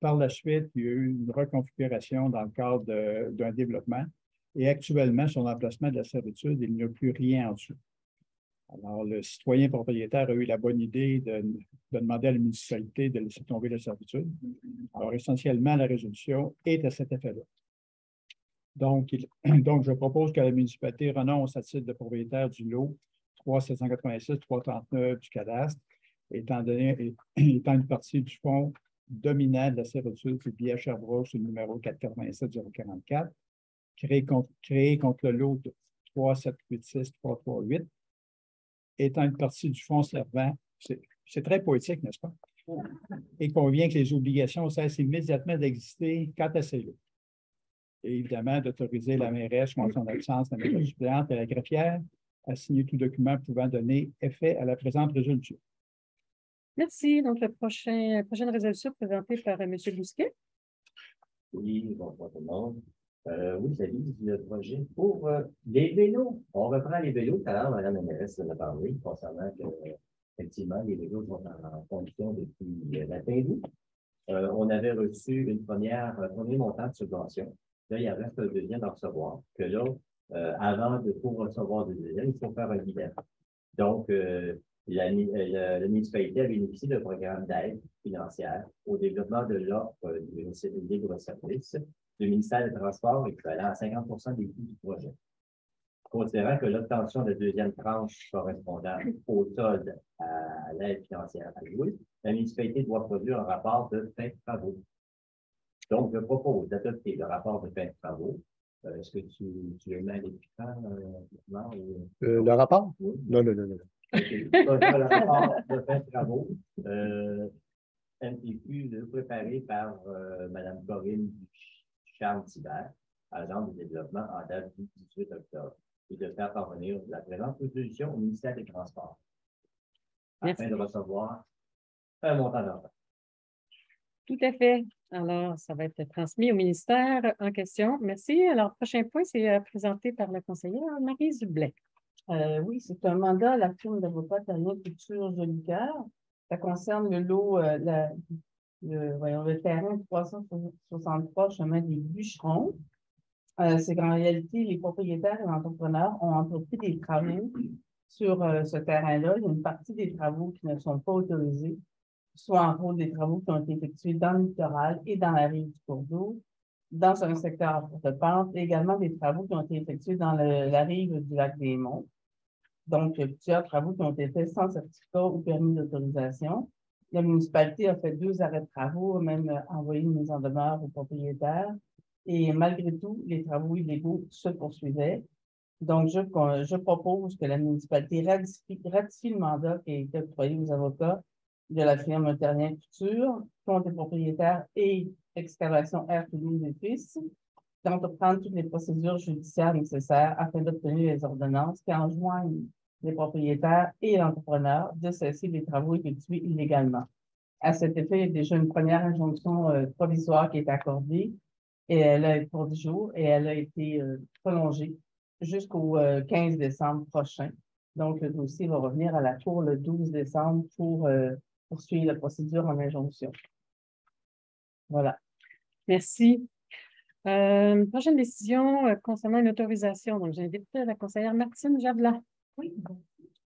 I: Par la suite, il y a eu une reconfiguration dans le cadre d'un développement. Et actuellement, sur l'emplacement de la servitude, il n'y a plus rien en dessous. Alors, le citoyen propriétaire a eu la bonne idée de demander à la municipalité de laisser tomber la servitude. Alors, essentiellement, la résolution est à cet effet-là. Donc, je propose que la municipalité renonce à titre de propriétaire du lot 3786-339 du cadastre, étant une partie du fonds dominant de la servitude publié à Sherbrooke sur le numéro 487-044, créé contre le lot 3786-338, étant une partie du fonds servant, c'est très poétique, n'est-ce pas? Et convient que les obligations cessent immédiatement d'exister quant à ces lots. Et évidemment, d'autoriser la mairesse ou en son absence, la mairesse suppléante et la greffière à signer tout document pouvant donner effet à la présente résolution.
D: Merci. Donc, la prochaine résolution présentée par M. Bousquet.
K: Oui, bonjour tout le monde. Oui, ça vise le projet pour les vélos. On reprend les vélos. Tout à l'heure, Mme la mairesse en a parlé concernant que, effectivement, les vélos sont en fonction depuis la fin d'août. On avait reçu un premier montant de subvention. Là, il reste un deuxième à recevoir. Que là, avant de pouvoir recevoir le deuxième, il faut faire un bilan. Donc, la municipalité a bénéficié d'un programme d'aide financière au développement de l'offre de libre-service du ministère des Transports équivalent à 50% des coûts du projet. Considérant que l'obtention de deuxième tranche correspondant au solde à l'aide financière allouée, la municipalité doit produire un rapport de fin de travaux. Donc, je propose d'adopter le rapport de fin de travaux. Est-ce que tu le mets à l'écran?
C: Le rapport?
K: Oui.
C: Non.
K: Okay. Le rapport de fin de travaux, MPQ, préparé par Mme Corinne Charles-Thibert, agente de développement en date du 18 octobre, et de faire parvenir la présente résolution au ministère des Transports. afin de recevoir un montant d'argent.
D: Tout à fait. Alors, ça va être transmis au ministère en question. Merci. Alors, prochain point, c'est présenté par la conseillère Maryse Blais.
A: Oui, c'est un mandat à la firme d'avocat Tania Couture Jolicoeur. Ça concerne le lot, le terrain 363 chemin des Bûcherons. C'est qu'en réalité, les propriétaires et entrepreneurs ont entrepris des travaux sur ce terrain-là. Il y a une partie des travaux qui ne sont pas autorisés, soit en gros des travaux qui ont été effectués dans le littoral et dans la rive du cours d'eau, dans un secteur à forte pente, et également des travaux qui ont été effectués dans la rive du lac des Monts. Donc, il y a plusieurs travaux qui ont été faits sans certificat ou permis d'autorisation. La municipalité a fait 2 arrêts de travaux, a même envoyé une mise en demeure aux propriétaires. Et malgré tout, les travaux illégaux se poursuivaient. Donc, je propose que la municipalité ratifie le mandat qui a été octroyé aux avocats de la firme Tania Couture, compte des propriétaires et Excavation Air Toulouse et Fils, d'entreprendre toutes les procédures judiciaires nécessaires afin d'obtenir les ordonnances qui enjoignent les propriétaires et l'entrepreneur de cesser les travaux effectués illégalement. À cet effet, il y a déjà une première injonction provisoire qui est accordée et elle a été pour 10 jours et elle a été prolongée jusqu'au 15 décembre prochain. Donc, le dossier va revenir à la Cour le 12 décembre pour poursuivre la procédure en injonction. Voilà.
D: Merci. Prochaine décision concernant une autorisation. Donc, j'invite la conseillère Martine Javelin.
F: Oui,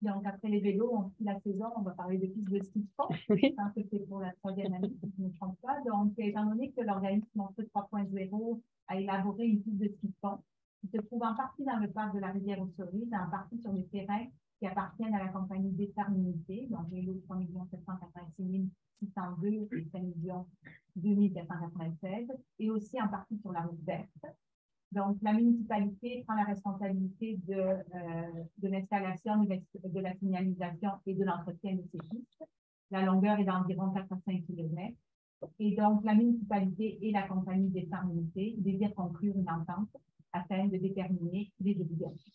F: donc après les vélos, la saison, on va parler de pistes de ski de fond.
D: Oui.
F: Je pense que c'est pour la 3e année, si je ne me trompe pas. Donc, étant donné que l'organisme Montreux 3.0 a élaboré une piste de ski de fond qui se trouve en partie dans le parc de la Rivière-aux-Cerises, en partie sur des terrains qui appartiennent à la compagnie Déterminité, donc les lots 3 786 602 et 5 2496, et aussi en partie sur la route verte. Donc, la municipalité prend la responsabilité de l'installation, de la signalisation et de l'entretien de ces pistes. La longueur est d'environ 4 à 5 km. Et donc, la municipalité et la compagnie Déterminité désirent conclure une entente afin de déterminer les obligations.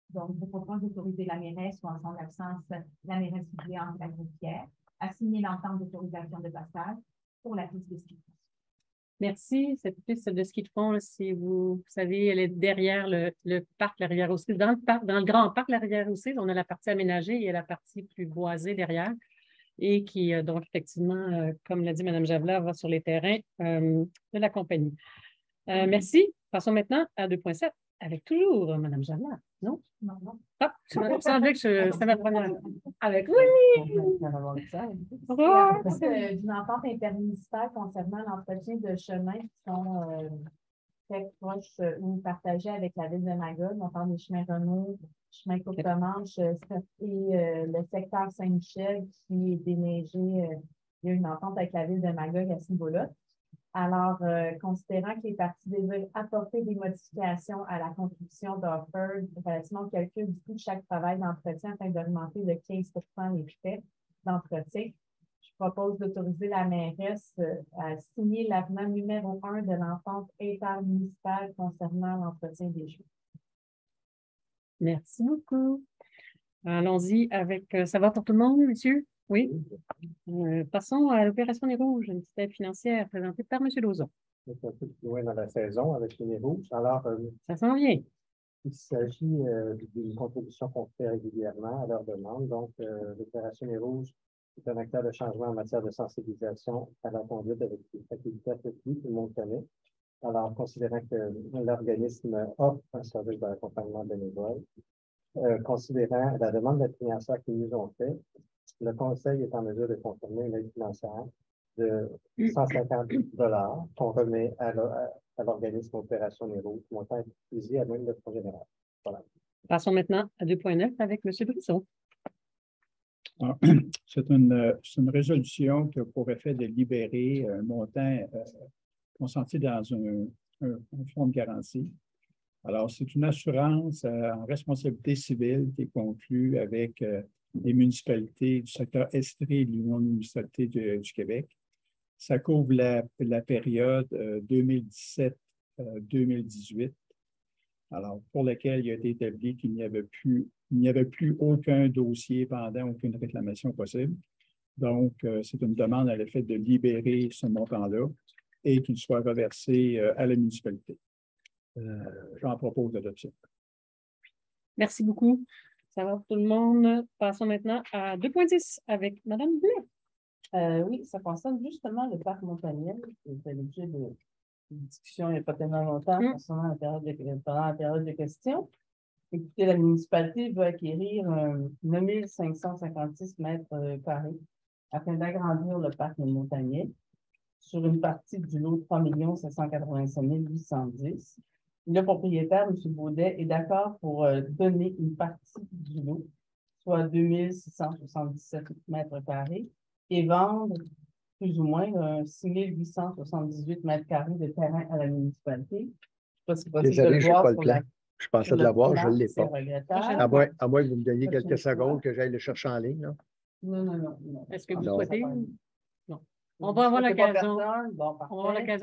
F: Donc, je propose d'autoriser la mairesse ou en son absence, la mairesse suppléante la greffière à signer l'entente d'autorisation de passage pour la piste de ski.
D: Merci. Cette piste de ski de fond, si vous savez, elle est derrière le parc La Rivière-aux-Cerises. Dans le grand parc La Rivière-aux-Cerises, on a la partie aménagée et la partie plus boisée derrière. Et qui, donc, effectivement, comme l'a dit Mme Javelin, va sur les terrains de la compagnie. Merci. Passons maintenant à 2.7, avec toujours Mme Javelin, non?
F: Non, non.
D: Ah, ça semblait que c'est ma première. Avec oui!
E: D'une entente intermunicipale concernant l'entretien de chemins qui sont très proches ou partagés avec la ville de Magog. On parle des chemins Renault, chemin Côte-de-Manche et le secteur Saint-Michel qui est déneigé. Il y a une entente avec la ville de Magog à ce niveau-là. Alors, considérant que les parties désirent apporter des modifications à la construction d'Offord relativement au calcul du coût de chaque travail d'entretien afin d'augmenter de 15 les frais d'entretien, je propose d'autoriser la mairesse à signer l'avenant numéro 1 de l'entente intermunicipale concernant l'entretien des chemins.
D: Merci beaucoup. Allons-y avec... ça va pour tout le monde, monsieur? Oui. Passons à l'opération Nez Rouges, une petite aide financière présentée par M. Lauzon.
C: C'est un peu plus loin dans la saison avec les Nez Rouges. Alors,
D: ça s'en vient.
C: Il s'agit d'une contribution qu'on fait régulièrement à leur demande. Donc, l'opération Nez Rouges est un acteur de changement en matière de sensibilisation à la conduite avec des facultés athlétiques, tout le monde connaît. Alors, considérant que l'organisme offre un service d'accompagnement bénévole, considérant la demande des financeurs qu'ils nous ont fait, le Conseil est en mesure de confirmer une aide financière de 150 $ qu'on remet à l'organisme Opération Nez Rouges, montant utilisé à même le fonds général. Voilà.
D: Passons maintenant à 2.9 avec M. Brisson.
I: C'est une résolution qui a pour effet de libérer un montant consenti dans un fonds de garantie. Alors, c'est une assurance en responsabilité civile qui est conclue avec les municipalités du secteur Estrie et l'Union de municipalités du Québec. Ça couvre la période 2017-2018. alors pour lequel il a été établi qu'il n'y avait plus aucun dossier pendant, aucune réclamation possible. Donc, c'est une demande à l'effet de libérer ce montant-là et qu'il soit reversé à la municipalité. J'en propose l'adoption.
D: Merci beaucoup. Ça va pour tout le monde. Passons maintenant à 2.10 avec Mme Blais.
L: Oui, ça concerne justement le parc Montaniel. C'était l'objet de discussion il n'y a pas tellement longtemps pendant la période de questions. Écoutez, la municipalité veut acquérir 9 556 mètres carrés afin d'agrandir le parc Montaniel sur une partie du lot de 3 785 810. Le propriétaire, M. Baudet, est d'accord pour donner une partie du lot, soit 2 677 mètres carrés, et vendre plus ou moins 6 878 mètres carrés de terrain à la municipalité. Je ne sais pas si
C: Désolé, je n'ai pas le plan.
L: la,
C: Je pensais de l'avoir, je ne l'ai pas.
L: regrettable.
C: À moins que vous me donniez quelques secondes que j'aille le chercher en ligne. Là.
L: Non.
D: Est-ce que vous souhaitez? Non. On va avoir l'occasion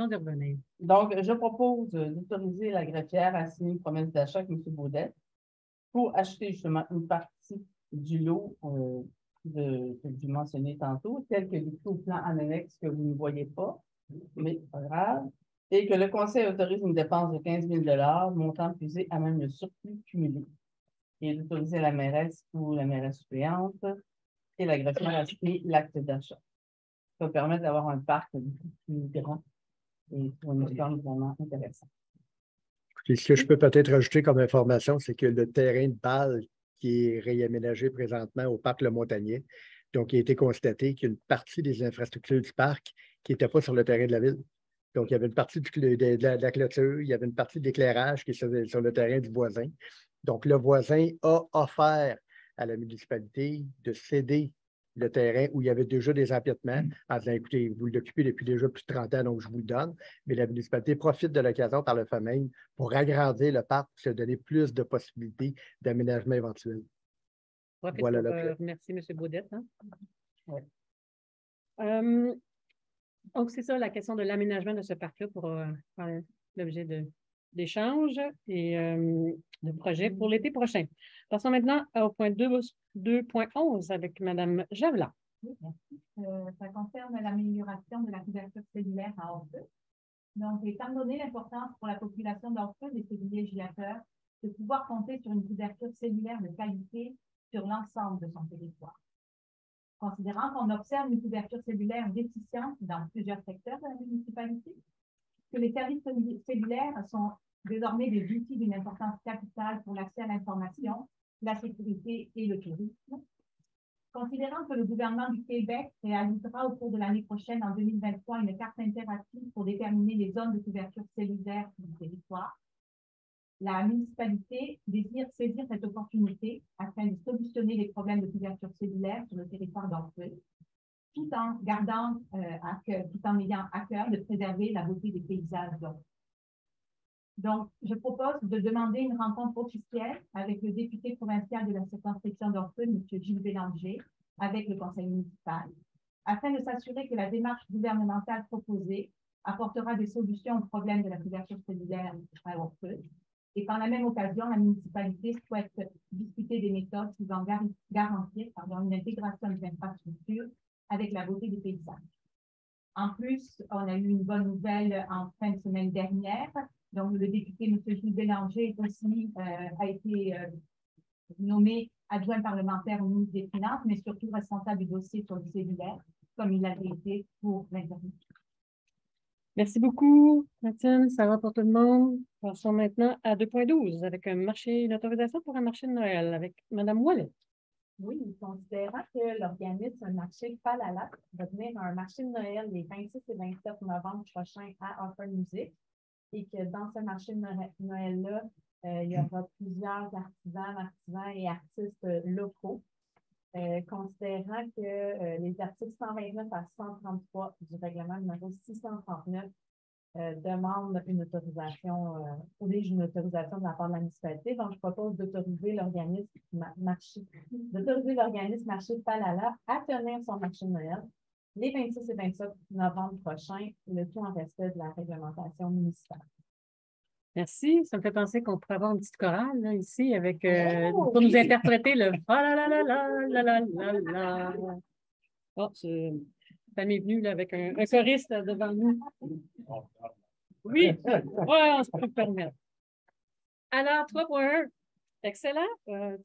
D: de revenir.
L: Donc, je propose d'autoriser la greffière à signer une promesse d'achat avec M. Baudet pour acheter justement une partie du lot que je mentionnais tantôt, tel que décrit au plan annexe que vous ne voyez pas, mais pas grave, et que le conseil autorise une dépense de 15 000 $, montant puisé à même le surplus cumulé. Et d'autoriser la mairesse ou la mairesse suppléante et la greffière à signer l'acte d'achat. Ça va permettre d'avoir un parc beaucoup plus grand et pour une histoire vraiment intéressante.
C: Et ce que je peux peut-être rajouter comme information, c'est que le terrain de balle qui est réaménagé présentement au parc Le Montagnier, donc il a été constaté qu'il y a une partie des infrastructures du parc qui n'était pas sur le terrain de la ville. Donc, il y avait une partie de la clôture, il y avait une partie de l'éclairage qui est sur le terrain du voisin. Donc, le voisin a offert à la municipalité de céder le terrain où il y avait déjà des empiètements en disant, écoutez, vous l'occupez depuis déjà plus de 30 ans, donc je vous le donne. Mais la municipalité profite de l'occasion par le fait même pour agrandir le parc, pour se donner plus de possibilités d'aménagement éventuel.
D: Voilà le plan. Merci, M. Baudet. Hein? Ouais. Donc, c'est ça la question de l'aménagement de ce parc-là pour faire l'objet d'échanges et de projets pour l'été prochain. Passons maintenant au point 2.11 avec Mme Javelin.
F: Oui, merci. Ça concerne l'amélioration de la couverture cellulaire à Orfeu. Donc, étant donné l'importance pour la population d'Orfeu des privilégiateurs de pouvoir compter sur une couverture cellulaire de qualité sur l'ensemble de son territoire. Considérant qu'on observe une couverture cellulaire déficiente dans plusieurs secteurs de la municipalité, que les services cellulaires sont désormais des outils d'une importance capitale pour l'accès à l'information, la sécurité et le tourisme. Considérant que le gouvernement du Québec réalisera au cours de l'année prochaine, en 2023, une carte interactive pour déterminer les zones de couverture cellulaire du territoire, la municipalité désire saisir cette opportunité afin de solutionner les problèmes de couverture cellulaire sur le territoire d'Orfeu, tout en ayant à cœur de préserver la beauté des paysages d'Orfeu. Donc, je propose de demander une rencontre officielle avec le député provincial de la circonscription d'Orfeu, M. Gilles Bélanger, avec le conseil municipal, afin de s'assurer que la démarche gouvernementale proposée apportera des solutions aux problèmes de la couverture cellulaire à Orfeu. Et par la même occasion, la municipalité souhaite discuter des méthodes pouvant garantir une intégration des infrastructures avec la beauté des paysages. En plus, on a eu une bonne nouvelle en fin de semaine dernière. Donc, le député M. Gilles Bélanger a été nommé adjoint parlementaire au ministre des Finances, mais surtout responsable du dossier sur le cellulaire, comme il l'avait été pour l'Internet.
D: Merci beaucoup, Mathilde. Ça va pour tout le monde. Passons maintenant à 2.12 avec une autorisation pour un marché de Noël avec Mme Ouellet.
E: Oui, considérant que l'organisme Marché Falala va tenir un marché de Noël les 26 et 27 novembre prochains à Offer Music et que dans ce marché de Noël-là, il y aura plusieurs artisans et artistes locaux. Considérant que les articles 129 à 133 du règlement numéro 639 demandent une autorisation, oblige une autorisation de la part de la municipalité. Donc, je propose d'autoriser l'organisme Marché Falala à tenir son marché de Noël les 26 et 27 novembre prochains, le tout en respect de la réglementation municipale.
D: Merci. Ça me fait penser qu'on pourrait avoir une petite chorale là, ici avec pour nous interpréter le ah la la la la la la la la. Oh, ça m'est venu là, avec un choriste là, devant nous. Oui, ouais, on se peut permettre. Alors, 3.1. Excellent.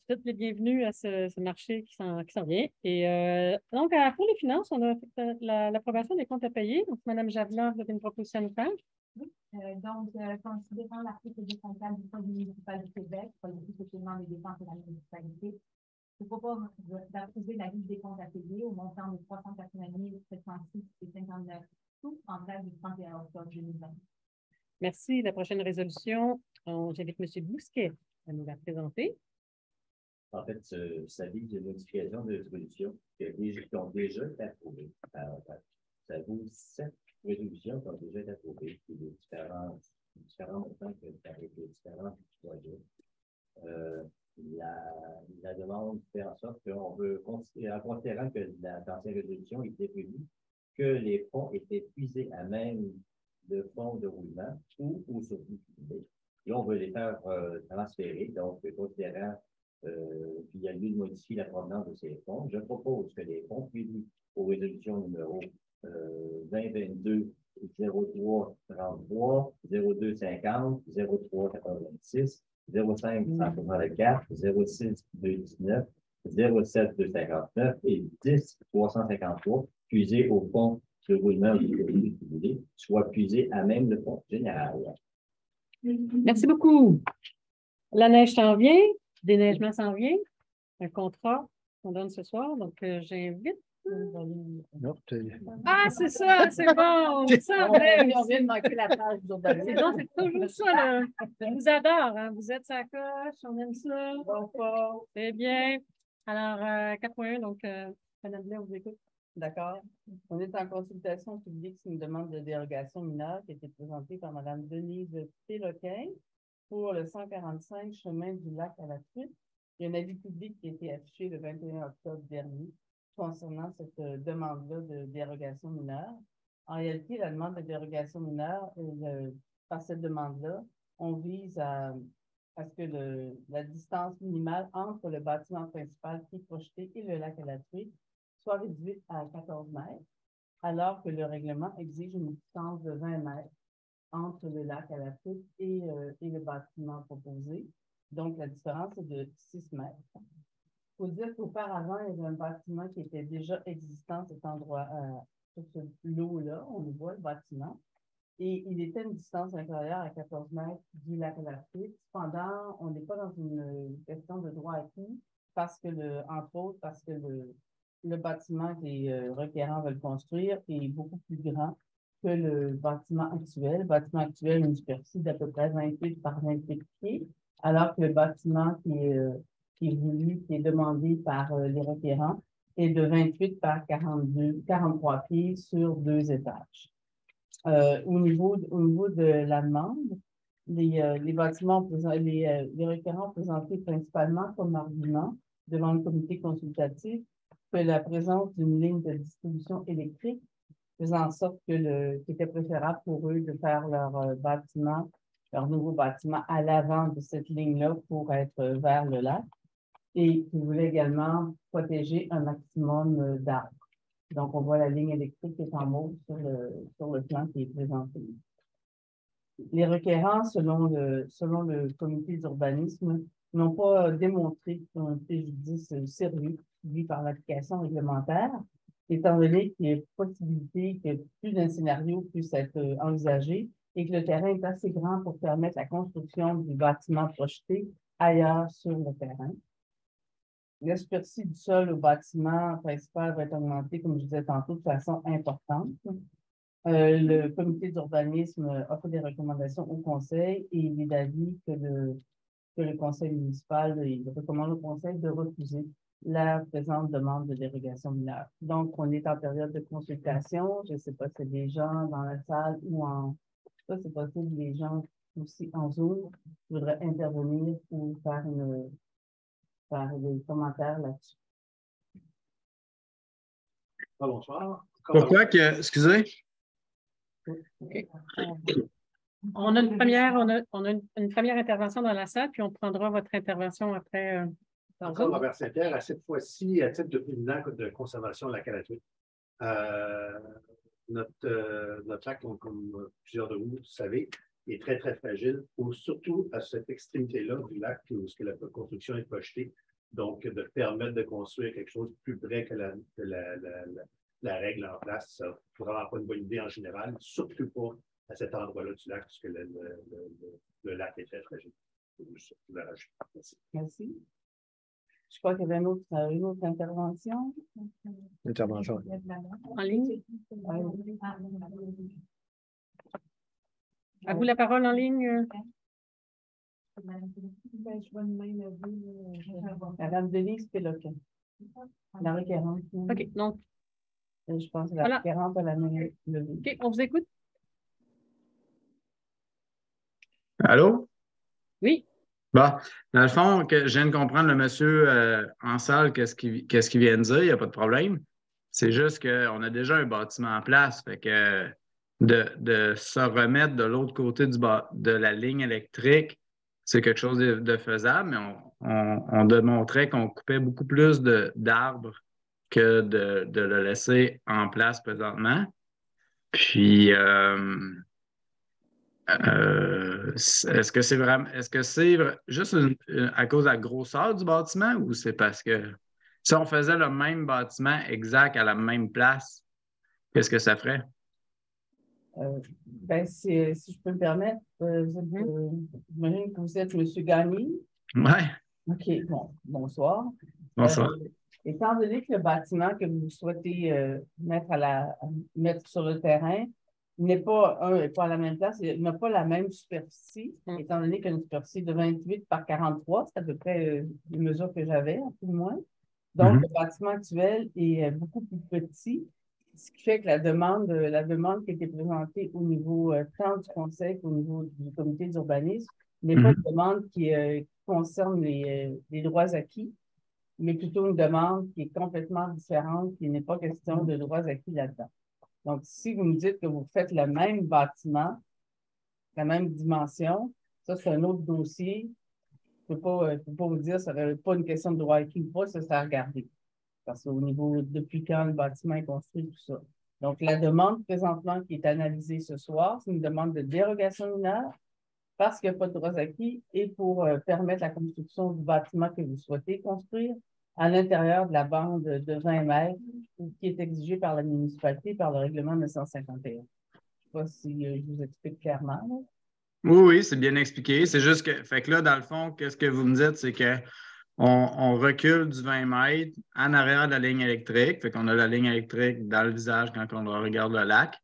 D: Toutes les bienvenus à ce marché qui s'en vient. Et donc, pour les finances, on a fait l'approbation des comptes à payer. Donc, Mme Javelin, vous avez une proposition à nous faire?
F: Oui. Considérant l'article du comptable du Code municipal du Québec, politique de paiement des dépenses de la municipalité, je propose d'approuver la liste des comptes à payer au montant de 380 706,59 sous en date du 31 octobre 2020.
D: Merci. La prochaine résolution, j'invite M. Bousquet à nous la présenter.
K: En fait, ça vise une modification de résolution qui ont déjà été approuvées. Ça vaut 7 résolutions qui ont déjà été approuvées, puis les différents montants avec les différents projets. La demande fait en sorte qu'on veut, en considérant que dans ces résolutions, il était prévu que les fonds étaient puisés à même de fonds de roulement ou au surplus privé. Et on veut les faire transférer, donc considérant qu'il y a lieu de modifier la provenance de ces fonds, je propose que les fonds prévus aux résolutions numéro 2022 03 33 02 50 03 86 05 184 06 219 07 259 et 10 353 puisés au fonds de roulement du soit puisés à même le fonds général.
D: Merci beaucoup. La neige s'en vient, déneigement s'en vient, un contrat qu'on donne ce soir, donc j'invite. Ah, c'est ça, c'est bon.
L: On vient de manquer la page d'urbanisme.
D: C'est toujours ça, là. Je vous adore, hein. Vous êtes sa coche, on aime ça. C'est bien. Alors, 4.1, donc, Mme Blais, on vous écoute.
L: D'accord. On est en consultation publique sur une demande de dérogation mineure qui a été présentée par Mme Denise Péloquin pour le 145 chemin du lac à la Truite. Il y a un avis public qui a été affiché le 21 octobre dernier concernant cette demande-là de dérogation mineure. En réalité, la demande de dérogation mineure, par cette demande-là, on vise à ce que la distance minimale entre le bâtiment principal qui est projeté et le lac à la Truite soit réduite à 14 mètres, alors que le règlement exige une distance de 20 mètres entre le lac à la Truite et le bâtiment proposé. Donc, la différence est de 6 mètres. Il faut dire qu'auparavant, il y avait un bâtiment qui était déjà existant à cet endroit, sur ce lot-là, on le voit, le bâtiment, et il était une distance inférieure à 14 mètres du lac à la Truite. Cependant, on n'est pas dans une question de droit acquis, parce que entre autres, parce que le bâtiment que les requérants veulent construire est beaucoup plus grand que le bâtiment actuel. Le bâtiment actuel a une superficie d'à peu près 28 par 28 pieds, alors que le bâtiment qui est voulu, qui est demandé par les requérants, est de 28 par 43 pieds sur 2 étages. Au niveau de la demande, les requérants ont présenté principalement comme argument devant le comité consultatif que la présence d'une ligne de distribution électrique faisait en sorte qu'il était préférable pour eux de faire leur nouveau bâtiment à l'avant de cette ligne-là pour être vers le lac. Et qu'ils voulaient également protéger un maximum d'arbres. Donc, on voit la ligne électrique qui est en mauve sur le plan qui est présenté. Les requérants, selon le comité d'urbanisme, n'ont pas démontré un préjudice sérieux suivi par l'application réglementaire, étant donné qu'il y a possibilité que plus d'un scénario puisse être envisagé et que le terrain est assez grand pour permettre la construction du bâtiment projeté ailleurs sur le terrain. La superficie du sol au bâtiment principal va être augmentée, comme je disais tantôt, de façon importante. Le comité d'urbanisme a fait des recommandations au conseil et il est d'avis que le conseil municipal recommande au conseil de refuser la présente demande de dérogation mineure. Donc, on est en période de consultation. Je ne sais pas si c'est des gens dans la salle ou je ne sais pas si c'est possible, les gens aussi en Zoom voudraient intervenir ou faire des commentaires là-dessus.
G: Bonsoir.
M: Pourquoi que, excusez?
D: Okay. On a une première intervention dans la salle, puis on prendra votre intervention après.
G: Encore Robert Saint-Pierre, à cette fois-ci, à titre de président de conservation de la Calatruite. Notre lac, comme plusieurs de vous savez, est très, très fragile, surtout à cette extrémité-là du lac où la construction est projetée. Donc, de permettre de construire quelque chose de plus près que la règle en place, ça ne vraiment pas une bonne idée en général, surtout pas à cet endroit-là du lac, puisque le lac est très fragile.
L: Merci. Merci. Je crois qu'il y avait une autre intervention.
C: Intervention.
D: En ligne? À vous la parole en ligne.
L: Madame Denise Péloquin. La requérante.
D: OK, donc.
L: Je pense que la requérante a la main levée.
D: OK, on vous écoute.
M: Allô?
D: Oui.
M: Bon, dans le fond, je viens de comprendre le monsieur en salle, qu'est-ce qu'il vient de dire, il n'y a pas de problème. C'est juste qu'on a déjà un bâtiment en place, fait que de se remettre de l'autre côté de la ligne électrique, c'est quelque chose de faisable, mais on démontrait qu'on coupait beaucoup plus d'arbres que de le laisser en place présentement. Puis, est-ce que c'est juste à cause de la grosseur du bâtiment ou c'est parce que si on faisait le même bâtiment exact à la même place, qu'est-ce que ça ferait?
L: Si je peux me permettre, j'imagine que vous êtes M. Gagné.
M: Oui.
L: OK, bon, bonsoir.
M: Bonsoir.
L: Étant donné que le bâtiment que vous souhaitez mettre sur le terrain n'est pas à la même place, il n'a pas la même superficie, étant donné qu'il y a une superficie de 28 par 43, c'est à peu près les mesures que j'avais, un peu moins. Donc, le bâtiment actuel est beaucoup plus petit, ce qui fait que la demande qui a été présentée au niveau tant du conseil qu'au niveau du comité d'urbanisme n'est pas une demande qui concerne les droits acquis, mais plutôt une demande qui est complètement différente, qui n'est pas question de droits acquis là-dedans. Donc, si vous me dites que vous faites le même bâtiment, la même dimension, ça, c'est un autre dossier. Je ne peux pas vous dire, ça n'est pas une question de droit acquis ou pas, ça, c'est à regarder. Parce qu'au niveau, depuis quand le bâtiment est construit, tout ça. Donc, la demande présentement qui est analysée ce soir, c'est une demande de dérogation mineure parce qu'il n'y a pas de droits acquis et pour permettre la construction du bâtiment que vous souhaitez construire à l'intérieur de la bande de 20 mètres qui est exigée par la municipalité par le règlement 951. Je ne sais pas si je vous explique clairement. Là.
M: Oui, c'est bien expliqué. C'est juste que là, dans le fond, qu'est-ce que vous me dites, c'est qu'on recule du 20 mètres en arrière de la ligne électrique. Fait qu'on a la ligne électrique dans le visage quand on regarde le lac.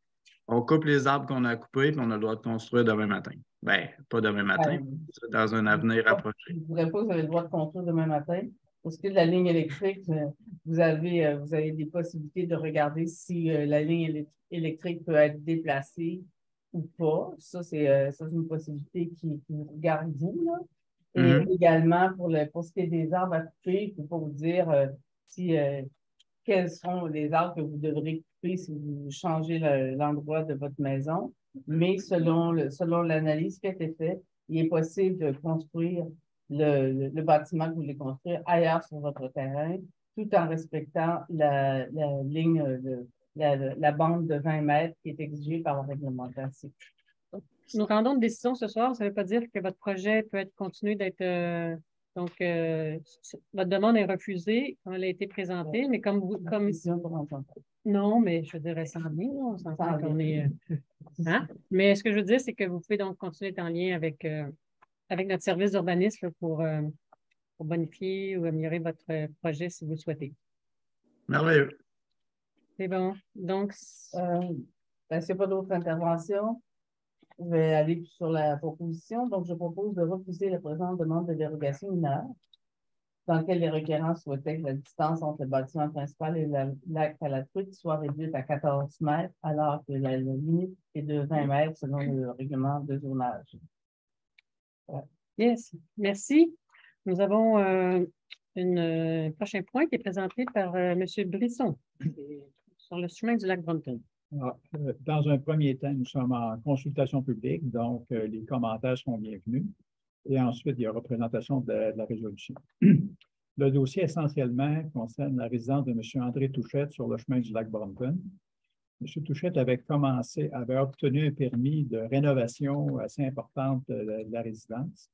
M: On coupe les arbres qu'on a coupés, puis on a le droit de construire demain matin. Bien, pas demain matin, dans un avenir rapproché.
L: Je ne dirais pas que vous avez le droit de construire demain matin. Pour ce qui est de la ligne électrique, vous avez des possibilités de regarder si la ligne électrique peut être déplacée ou pas. Ça, c'est une possibilité qui vous regarde vous. Là. Et également, pour ce qui est des arbres à couper, je ne peux pas vous dire quels sont les arbres que vous devrez couper si vous changez l'endroit de votre maison. Mais selon l'analyse qui a été faite, il est possible de construire le bâtiment que vous voulez construire ailleurs sur votre terrain, tout en respectant la ligne, la bande de 20 mètres qui est exigée par la réglementation.
D: Nous rendons une décision ce soir. Ça ne veut pas dire que votre projet peut être continué d'être... votre demande est refusée quand elle a été présentée, mais comme vous... Non, mais je dirais sans lien. On s'entend qu'on est... Mais ce que je veux dire, c'est que vous pouvez donc continuer d'être en lien avec notre service d'urbanisme pour bonifier ou améliorer votre projet si vous le souhaitez.
M: Merveilleux.
D: C'est bon. Donc,
L: s'il n'y a pas d'autres interventions, je vais aller sur la proposition. Donc, je propose de refuser la présente demande de dérogation mineure dans laquelle les requérants souhaitaient que la distance entre le bâtiment principal et le lac Calatruite soit réduite à 14 mètres, alors que la limite est de 20 mètres selon le règlement de zonage.
D: Ouais. Yes, merci. Nous avons un prochain point qui est présenté par M. Brisson sur le chemin du lac Brompton.
I: Dans un premier temps, nous sommes en consultation publique, donc les commentaires seront bienvenus. Et ensuite, il y aura présentation de la résolution. Le dossier essentiellement concerne la résidence de M. André Touchette sur le chemin du lac Brompton. M. Touchette avait obtenu un permis de rénovation assez importante de la résidence.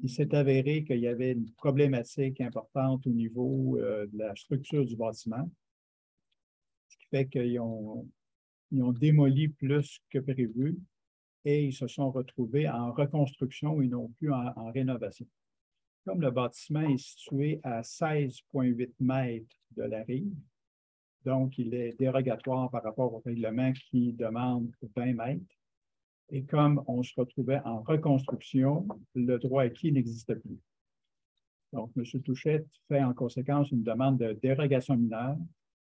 I: Il s'est avéré qu'il y avait une problématique importante au niveau de la structure du bâtiment, ce qui fait qu'ils ont démoli plus que prévu et ils se sont retrouvés en reconstruction et non plus en rénovation. Comme le bâtiment est situé à 16,8 mètres de la rive, donc il est dérogatoire par rapport au règlement qui demande 20 mètres. Et comme on se retrouvait en reconstruction, le droit acquis n'existe plus. Donc, M. Touchette fait en conséquence une demande de dérogation mineure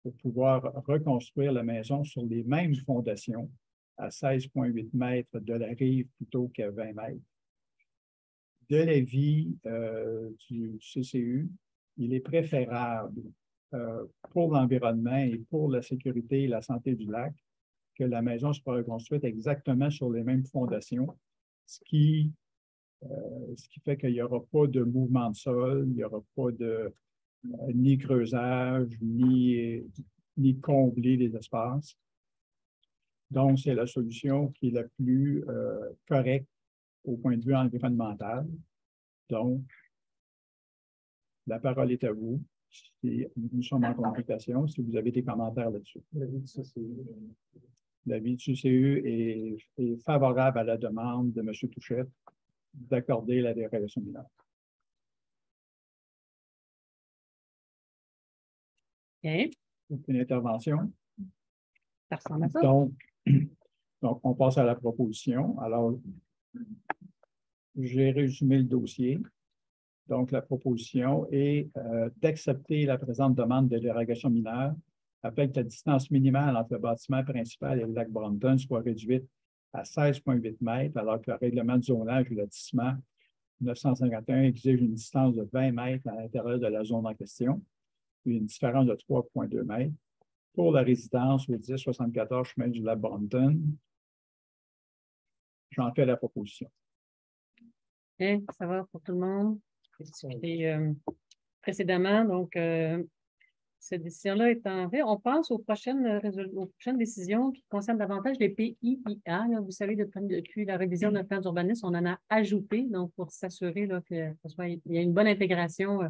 I: pour pouvoir reconstruire la maison sur les mêmes fondations à 16,8 mètres de la rive plutôt qu'à 20 mètres. De l'avis du CCU, il est préférable pour l'environnement et pour la sécurité et la santé du lac que la maison soit reconstruite exactement sur les mêmes fondations, ce qui fait qu'il n'y aura pas de mouvement de sol, il n'y aura pas de ni creusage, ni combler les espaces. Donc, c'est la solution qui est la plus correcte au point de vue environnemental. Donc, la parole est à vous. Nous sommes en communication. Si vous avez des commentaires là-dessus. L'avis du CCU est favorable à la demande de M. Touchette d'accorder la dérogation mineure.
D: Bien.
I: Aucune intervention?
D: Ça ressemble à ça.
I: Donc, on passe à la proposition. Alors, j'ai résumé le dossier. Donc, la proposition est d'accepter la présente demande de dérogation mineure afin que la distance minimale entre le bâtiment principal et le lac Brompton soit réduite à 16,8 mètres, alors que le règlement de zonage du lotissement 951 exige une distance de 20 mètres à l'intérieur de la zone en question, puis une différence de 3,2 mètres. Pour la résidence au 1074 chemin du lac Brompton, j'en fais la proposition.
D: Bien, ça va pour tout le monde. Et, précédemment, donc, cette décision-là étant faite, on passe aux prochaines décisions qui concernent davantage les PIIA. Là, vous savez, depuis la révision de notre plan d'urbanisme, on en a ajouté, donc pour s'assurer qu'il y a une bonne intégration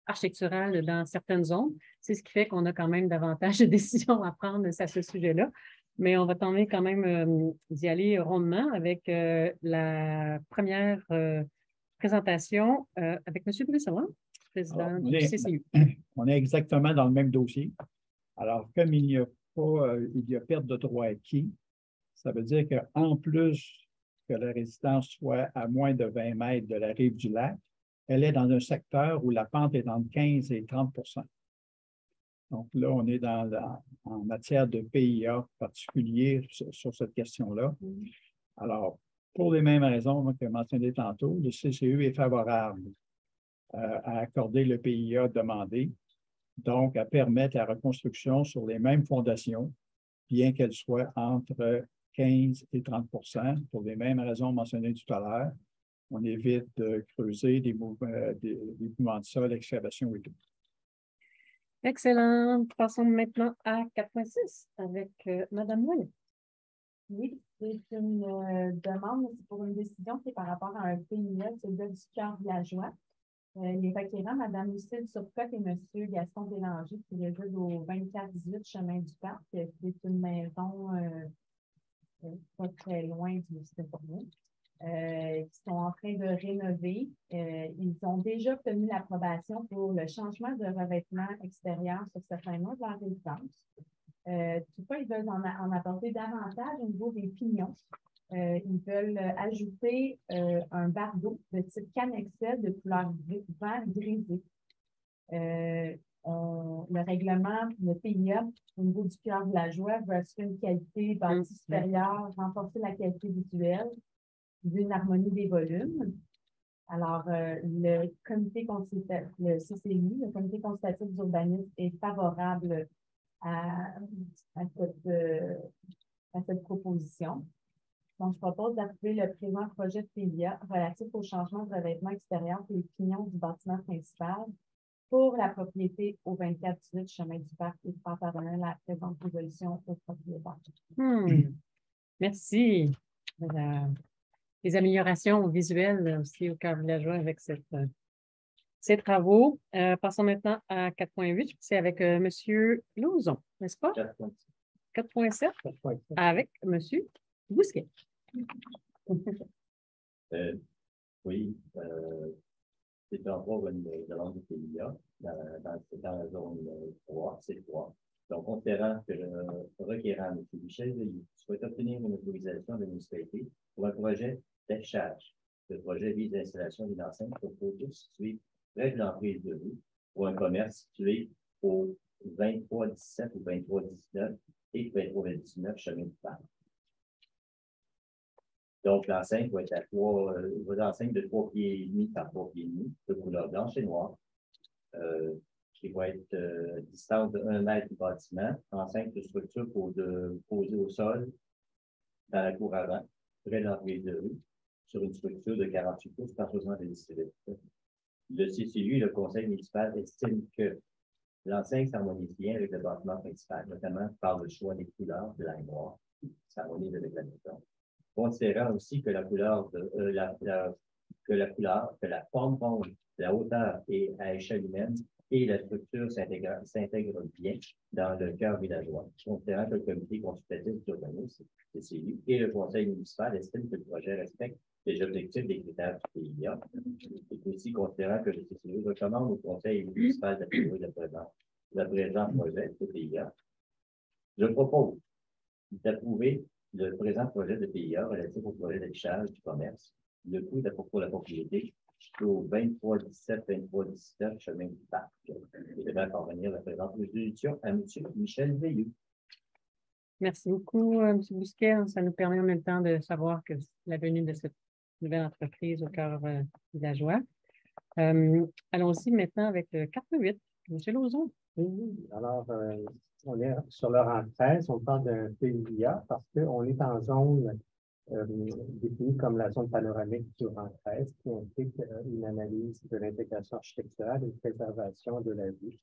D: architecturale dans certaines zones. C'est ce qui fait qu'on a quand même davantage de décisions à prendre à ce sujet-là. Mais on va tenter quand même d'y aller rondement avec la première présentation avec M. Brisson, président du CCU.
I: On est exactement dans le même dossier. Alors, comme il y a perte de droit acquis, ça veut dire qu'en plus que la résidence soit à moins de 20 mètres de la rive du lac, elle est dans un secteur où la pente est entre 15 et 30 %. Donc là, on est en matière de PIA particulier sur cette question-là. Alors, pour les mêmes raisons que mentionné tantôt, le CCU est favorable à accorder le PIA demandé, donc à permettre la reconstruction sur les mêmes fondations, bien qu'elles soient entre 15 et 30 % pour les mêmes raisons mentionnées tout à l'heure. On évite de creuser des mouvements de sol, excavation et tout.
D: Excellent. Passons maintenant à 4.6 avec Mme Ouellet.
E: Oui, c'est une demande, c'est pour une décision qui est par rapport à un PIA, c'est le du cœur villageois. Les requérants, Mme Lucille Surcotte et M. Gaston Bélanger, qui résident au 24-18 chemin du Parc. C'est une maison pas très loin du site pour nous. Qui sont en train de rénover. Ils ont déjà obtenu l'approbation pour le changement de revêtement extérieur sur certains mois de leur résidence. Toutefois, ils veulent en apporter davantage au niveau des pignons. Ils veulent ajouter un bardeau de type Canexel de couleur vert grisé. Le règlement, le PIA, au niveau du cœur villageois, veut assurer une qualité bâtie supérieure, renforcer la qualité visuelle, d'une harmonie des volumes. Alors, le comité consultatif, le CCI, le comité consultatif d'urbanisme, est favorable à cette proposition. Donc, je propose d'approuver le présent projet de PIA relatif au changement de revêtement extérieur pour les pignons du bâtiment principal pour la propriété au 24-18 chemin du Parc et faire parvenir la présente résolution au propriétaire.
D: Merci. Les améliorations visuelles aussi au cœur villageois avec ces travaux. Passons maintenant à 4.8. C'est avec M. Lauzon, n'est-ce pas? 4.7 avec M. Bousquet.
K: Oui, c'est encore une demande de PIA dans la zone 3, C3. Donc, considérant que le requérant, M. Michel Veilleux, souhaite obtenir une autorisation de municipalité pour un projet d'affichage. Le projet vise l'installation d'une enseigne pour photos située près de l'emprise de rue pour un commerce situé au 23-17 ou 23-19 et 23-19 chemin du Parc. Donc, l'enseigne va être l'enseigne de 3 pieds et demi par 3 pieds et demi, de couleur blanche et noire, qui va être distante de 1 mètre du bâtiment, enceinte de structure posée au sol, dans la cour avant, près de l'entrée de rue, sur une structure de 48 pouces par 70 cm. Le CCU et le conseil municipal estiment que l'enseigne s'harmonise bien avec le bâtiment principal, notamment par le choix des couleurs blanc et noir, s'harmonise avec la béton. Considérant aussi que la forme ronde, la hauteur et à échelle humaine et la structure s'intègrent bien dans le cœur villageois. Considérant que le comité consultatif d'urbanisme, CCU, et le conseil municipal estiment que le projet respecte les objectifs des critères du PIA. Et aussi considérant que le CCU recommande au conseil municipal d'approuver le présent projet de PIA. Je propose d'approuver le présent projet de PIA relatif au projet d'affichage du commerce, le coût pour la propriété au 23-17 chemin du Parc. Je devrais parvenir la présente résolution à M. Michel Veilleux.
D: Merci beaucoup, M. Bousquet. Ça nous permet en même temps de savoir que la venue de cette nouvelle entreprise au cœur villageois. Allons-y maintenant avec le 4.8. M. Lauzon.
C: Oui, alors, on est sur le rang 13, on parle d'un PIA parce qu'on est en zone définie comme la zone panoramique du rang 13, qui implique une analyse de l'intégration architecturale et de préservation de la vue.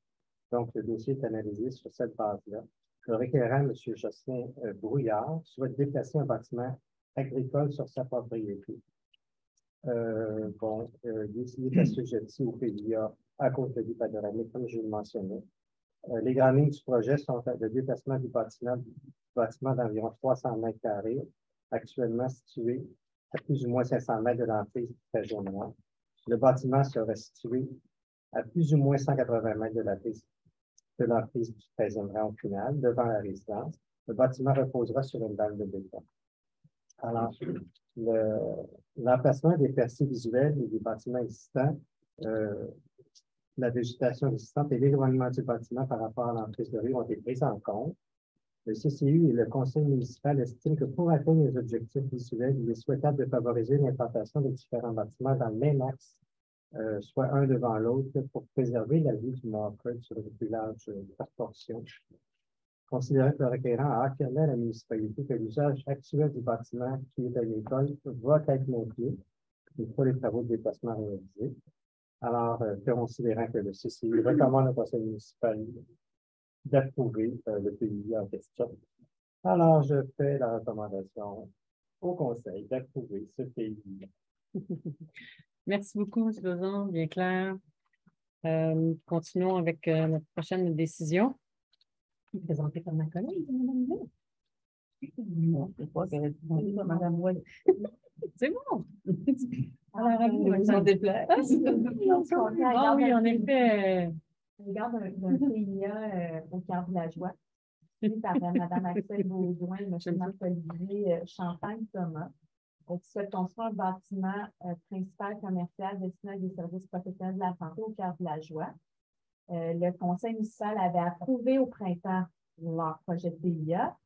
C: Donc, le dossier est analysé sur cette base-là. Le requérant, M. Jocelyn Brouillard, souhaite déplacer un bâtiment agricole sur sa propriété. Il est assujetti au PIA à cause de la vue panoramique, comme je le mentionnais. Les grandes lignes du projet sont le déplacement du bâtiment d'environ 300 mètres carrés, actuellement situé à plus ou moins 500 mètres de l'emprise du 13e rang. Le bâtiment serait situé à plus ou moins 180 mètres de l'emprise du 13e rang au final, devant la résidence. Le bâtiment reposera sur une dalle de béton. Alors, l'emplacement des percées visuelles et des bâtiments existants, la végétation existante et l'éloignement du bâtiment par rapport à l'emprise de rue ont été pris en compte. Le CCU et le conseil municipal estiment que pour atteindre les objectifs visuels, il est souhaitable de favoriser l'implantation de différents bâtiments dans le même axe, soit un devant l'autre, pour préserver la vue du Mont-Fred sur une plus large proportion. Considérant que le requérant a affirmé à la municipalité que l'usage actuel du bâtiment qui est agricole va être maintenu une fois les travaux de déplacement réalisés. Alors, considérant que le CCU recommande au conseil municipal d'approuver le PIA en question, alors je fais la recommandation au conseil d'approuver ce PIA.
D: Merci beaucoup, M. Lauzon, bien clair. Continuons avec notre prochaine décision. Présentée par ma collègue, Mme Blais.
L: Non, je crois qu'elle est Mme Blais.
D: C'est bon.
L: Alors, à vous, on déplace.
D: Ah oui, en effet.
E: On regarde un PIA au cœur villageois, par Mme Axel Baudouin et M. Marc-Olivier Champagne-Thomas, qui souhaite construire un bâtiment principal commercial destiné à des services professionnels de la santé au cœur villageois. Le conseil municipal avait approuvé au printemps leur projet de PIA.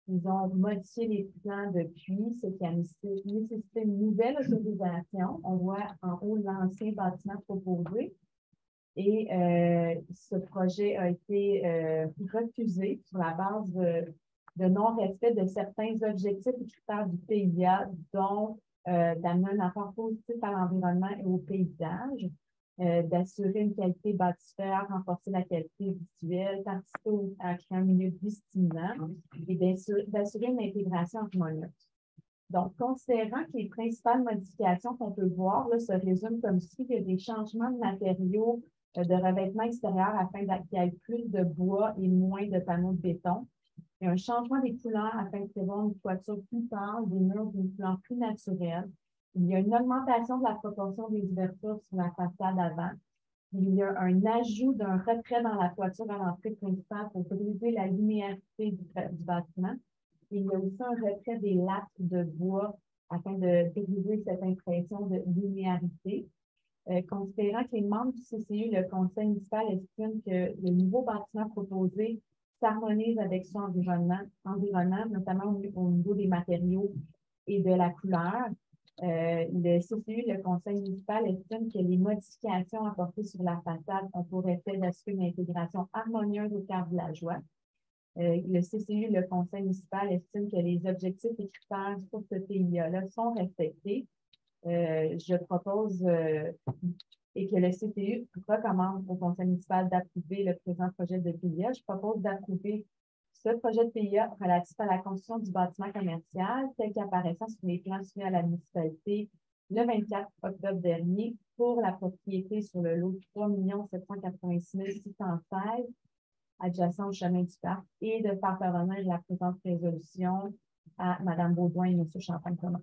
E: Ils ont modifié les plans depuis, ce qui a nécessité une nouvelle autorisation. On voit en haut l'ancien bâtiment proposé. Et ce projet a été refusé sur la base de non-respect de certains objectifs et critères du PIA, dont d'amener un apport positif à l'environnement et au paysage, d'assurer une qualité bâtifère, renforcer la qualité visuelle, participer à créer un milieu de vie stimulant et d'assurer une intégration harmonieuse. Donc, considérant que les principales modifications qu'on peut voir là, se résument comme suit: il y a des changements de matériaux de revêtement extérieur afin qu'il y ait plus de bois et moins de panneaux de béton. Il y a un changement des couleurs afin de prévoir une toiture plus pâle, des murs d'une couleur plus naturelle. Il y a une augmentation de la proportion des ouvertures sur la façade avant. Il y a un ajout d'un retrait dans la toiture à l'entrée principale pour briser la linéarité du bâtiment. Il y a aussi un retrait des lattes de bois afin de briser cette impression de linéarité. Considérant que les membres du CCU, le conseil municipal estime que le nouveau bâtiment proposé s'harmonise avec son environnement, notamment au niveau des matériaux et de la couleur. Le CCU, le conseil municipal, estime que les modifications apportées sur la façade ont pour effet d'assurer une intégration harmonieuse au cœur villageois. Le CCU, le conseil municipal, estime que les objectifs et critères sur ce PIA-là sont respectés. Je propose et que le CCU recommande au conseil municipal d'approuver le présent projet de PIA. Je propose d'approuver ce projet de PIA relatif à la construction du bâtiment commercial tel qu'apparaissant sur les plans soumis à la municipalité le 24 octobre dernier pour la propriété sur le lot de 3 786 616 adjacent au chemin du parc et de faire parvenir la présente résolution à Mme Baudouin et M. Champagne-Thomas.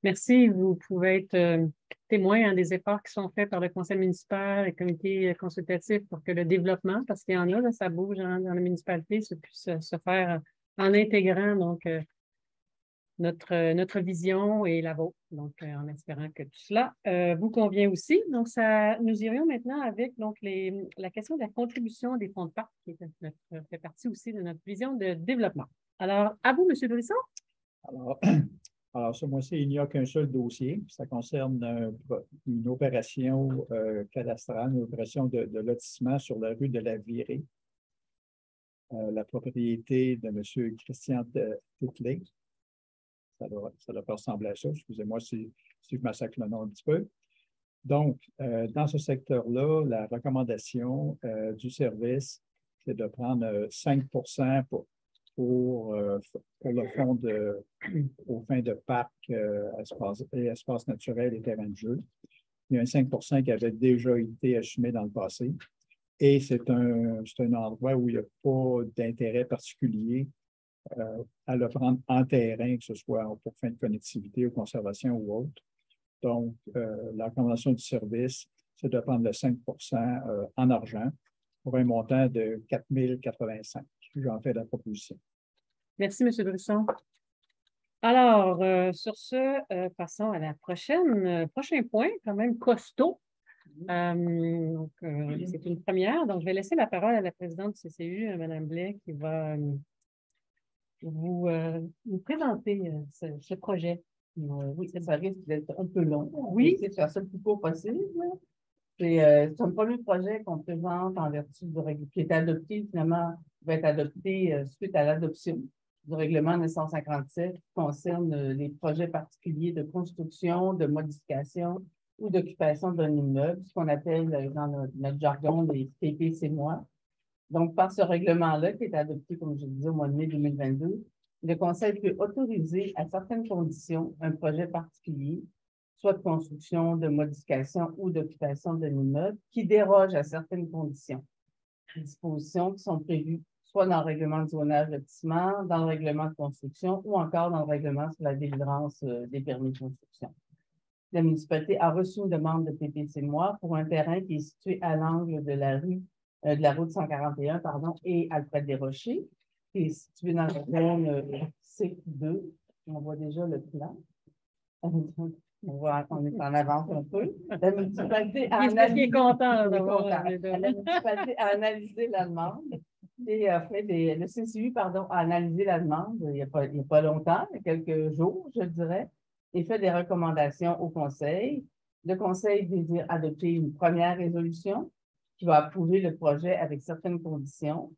D: Merci. Vous pouvez être témoin des efforts qui sont faits par le conseil municipal, le comité consultatif pour que le développement, parce qu'il y en a, là, ça bouge dans la municipalité, ça puisse se faire en intégrant donc notre vision et la vôtre. Donc, en espérant que tout cela vous convient aussi. Donc, nous irions maintenant avec donc, la question de la contribution des fonds de parc, qui fait partie aussi de notre vision de développement. Alors, à vous, M. Brisson.
I: Alors, ce mois-ci, il n'y a qu'un seul dossier. Ça concerne une opération cadastrale, une opération de lotissement sur la rue de la Virée, la propriété de M. Christian Titley. Ça doit pas ressembler à ça. Excusez-moi si je massacre le nom un petit peu. Donc, dans ce secteur-là, la recommandation du service, c'est de prendre 5 pour le fonds aux fins de parc, espace naturel et terrain de jeu. Il y a un 5 qui avait déjà été assumé dans le passé. Et c'est un endroit où il n'y a pas d'intérêt particulier à le prendre en terrain, que ce soit pour fin de connectivité ou conservation ou autre. Donc, la recommandation du service, c'est de prendre le 5 en argent pour un montant de 4 085. J'en fais la proposition.
D: Merci, M. Brisson. Alors, sur ce, passons à la prochain point, quand même costaud. C'est une première. Donc, je vais laisser la parole à la présidente du CCU, Mme Blais, qui va vous présenter ce projet.
L: Oui, ça risque d'être un peu long.
D: Oui.
L: On va essayer de faire ça le plus court possible. C'est un premier projet qu'on présente en vertu qui est adopté, finalement, va être adopté suite à l'adoption du règlement 957 qui concerne les projets particuliers de construction, de modification ou d'occupation d'un immeuble, ce qu'on appelle dans notre jargon les PPC-moi. Donc, par ce règlement-là, qui est adopté, comme je disais, au mois de mai 2022, le Conseil peut autoriser à certaines conditions un projet particulier, soit de construction, de modification ou d'occupation d'un immeuble, qui déroge à certaines conditions. Les dispositions qui sont prévues soit dans le règlement de zonage lotissement, dans le règlement de construction ou encore dans le règlement sur la délivrance des permis de construction. La municipalité a reçu une demande de PPC-moi pour un terrain qui est situé à l'angle de la route 141, et Alfred Desrochers, qui est situé dans la zone C2. On voit déjà le plan. On voit qu'on est en avance un peu. La municipalité a analysé la demande. Et le CCU, a analysé la demande il n'y a pas longtemps, il y a quelques jours, je dirais, et fait des recommandations au Conseil. Le conseil désire adopter une première résolution qui va approuver le projet avec certaines conditions.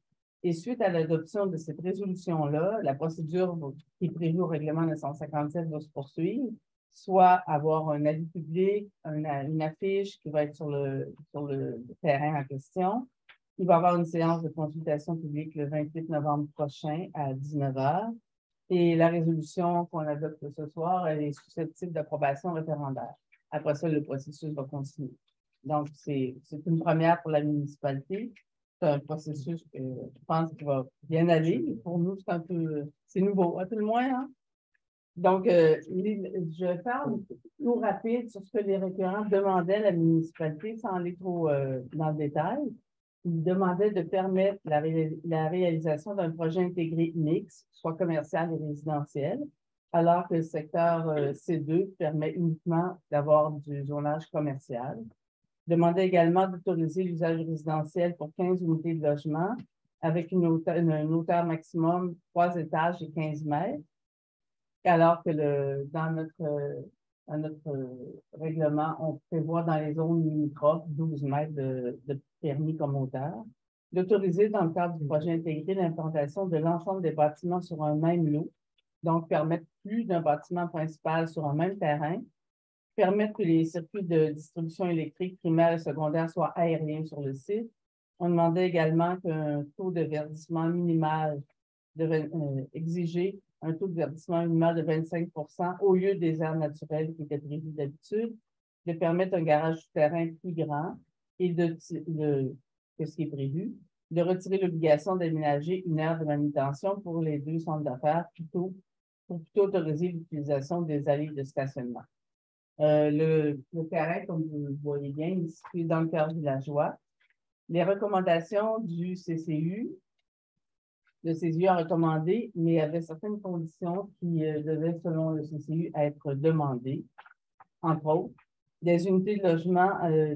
L: Et suite à l'adoption de cette résolution-là, la procédure qui est prévue au règlement 957 va se poursuivre, soit avoir un avis public, une affiche qui va être sur le terrain en question. Il va y avoir une séance de consultation publique le 28 novembre prochain à 19 h. Et la résolution qu'on adopte ce soir, elle est susceptible d'approbation référendaire. Après ça, le processus va continuer. Donc, c'est une première pour la municipalité. C'est un processus que je pense qu'il va bien aller. Pour nous, c'est un peu, c'est nouveau, à tout le moins. Hein? Donc, je vais faire un tour rapide sur ce que les récurrents demandaient à la municipalité sans aller trop dans le détail. Ils demandaient de permettre la réalisation d'un projet intégré mixte, soit commercial et résidentiel, alors que le secteur C2 permet uniquement d'avoir du zonage commercial. Demandait également d'autoriser l'usage résidentiel pour 15 unités de logement avec une hauteur maximum 3 étages et 15 mètres, alors que dans notre règlement, on prévoit dans les zones limitrophes 12 mètres de permis comme hauteur. D'autoriser dans le cadre du projet intégré l'implantation de l'ensemble des bâtiments sur un même lot, donc permettre plus d'un bâtiment principal sur un même terrain, permettre que les circuits de distribution électrique primaire et secondaire soient aériens sur le site. On demandait également qu'un taux de verdissement minimal devait exiger un taux de verdissement minimal de 25 % au lieu des aires naturelles qui étaient prévues d'habitude, de permettre un garage souterrain plus grand et que ce qui est prévu, de retirer l'obligation d'aménager une aire de manutention pour les 2 centres d'affaires pour plutôt autoriser l'utilisation des allées de stationnement. Le terrain, comme vous le voyez bien, il est situé dans le cœur villageois. Les recommandations du CCU, le CCU a recommandé, mais il y avait certaines conditions qui devaient, selon le CCU, être demandées. Entre autres, des unités de logement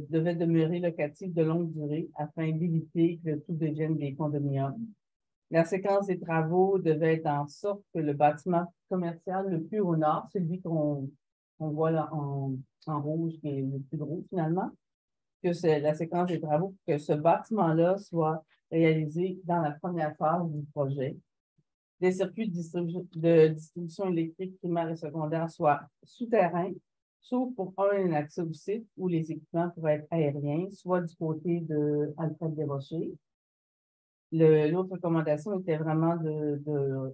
L: devaient demeurer locatives de longue durée afin d'éviter que tout devienne des condominiums. La séquence des travaux devait être en sorte que le bâtiment commercial le plus au nord, celui qu'on voit là en rouge, qui est le plus gros finalement, que c'est la séquence des travaux, que ce bâtiment-là soit réalisé dans la première phase du projet. Des circuits de distribution électrique primaire et secondaire soient souterrains, sauf pour un accès au site où les équipements pourraient être aériens, soit du côté de Alfred Desrochers. L'autre recommandation était vraiment de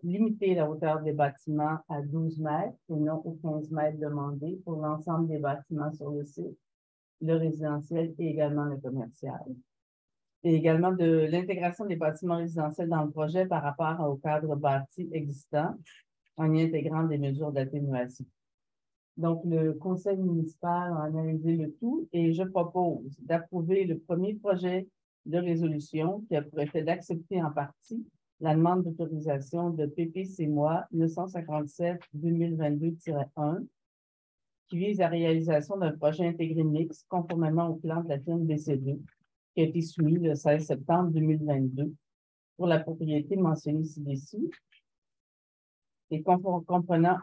L: limiter la hauteur des bâtiments à 12 mètres et non aux 15 mètres demandés pour l'ensemble des bâtiments sur le site, le résidentiel et également le commercial. Et également de l'intégration des bâtiments résidentiels dans le projet par rapport au cadre bâti existant en y intégrant des mesures d'atténuation. Donc, le conseil municipal a analysé le tout et je propose d'approuver le premier projet de résolution qui a pour effet d'accepter en partie la demande d'autorisation de PP-CMOA 957-2022-1 qui vise à la réalisation d'un projet intégré mixte conformément au plan de la firme BC2 qui a été soumis le 16 septembre 2022 pour la propriété mentionnée ci-dessus et comprenant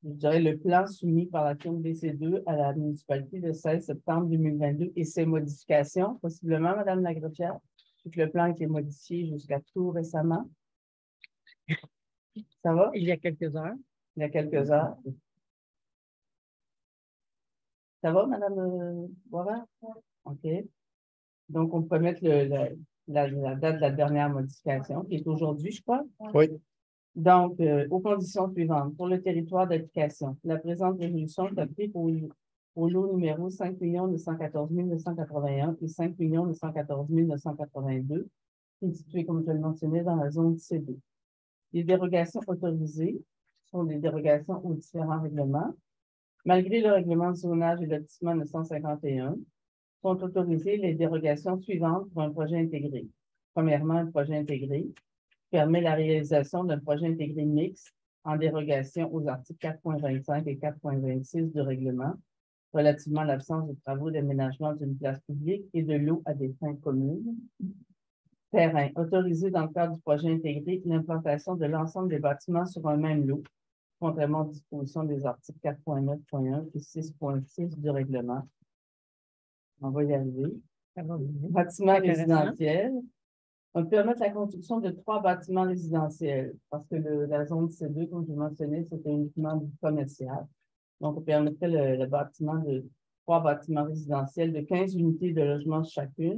L: le plan soumis par la firme BC2 à la municipalité le 16 septembre 2022 et ses modifications, possiblement, Madame la greffière, vu que le plan a été modifié jusqu'à tout récemment. Ça va?
D: Il y a quelques heures.
L: Il y a quelques heures. Ça va, Madame Boisvert? OK. Donc, on peut mettre la date de la dernière modification, qui est aujourd'hui, je crois.
C: Oui.
L: Donc, aux conditions suivantes, pour le territoire d'application, la présente résolution est appliquée au lot numéro 5 914 981 et 5 914 982, qui est situé, comme je le mentionnais, dans la zone C2. Les dérogations autorisées sont des dérogations aux différents règlements. Malgré le règlement de zonage et lotissement 951, sont autorisées les dérogations suivantes pour un projet intégré. Premièrement, un projet intégré permet la réalisation d'un projet intégré mixte en dérogation aux articles 4.25 et 4.26 du règlement relativement à l'absence de travaux d'aménagement d'une place publique et de l'eau à des fins communes. Terrain, autorisé dans le cadre du projet intégré l'implantation de l'ensemble des bâtiments sur un même lot, contrairement aux dispositions des articles 4.9.1 et 6.6 du règlement. On va y arriver. Bâtiment résidentiel. On peut permettre la construction de 3 bâtiments résidentiels parce que la zone C2, comme je mentionnais, c'était uniquement du commercial. Donc, on permettrait le bâtiment de 3 bâtiments résidentiels de 15 unités de logement chacun,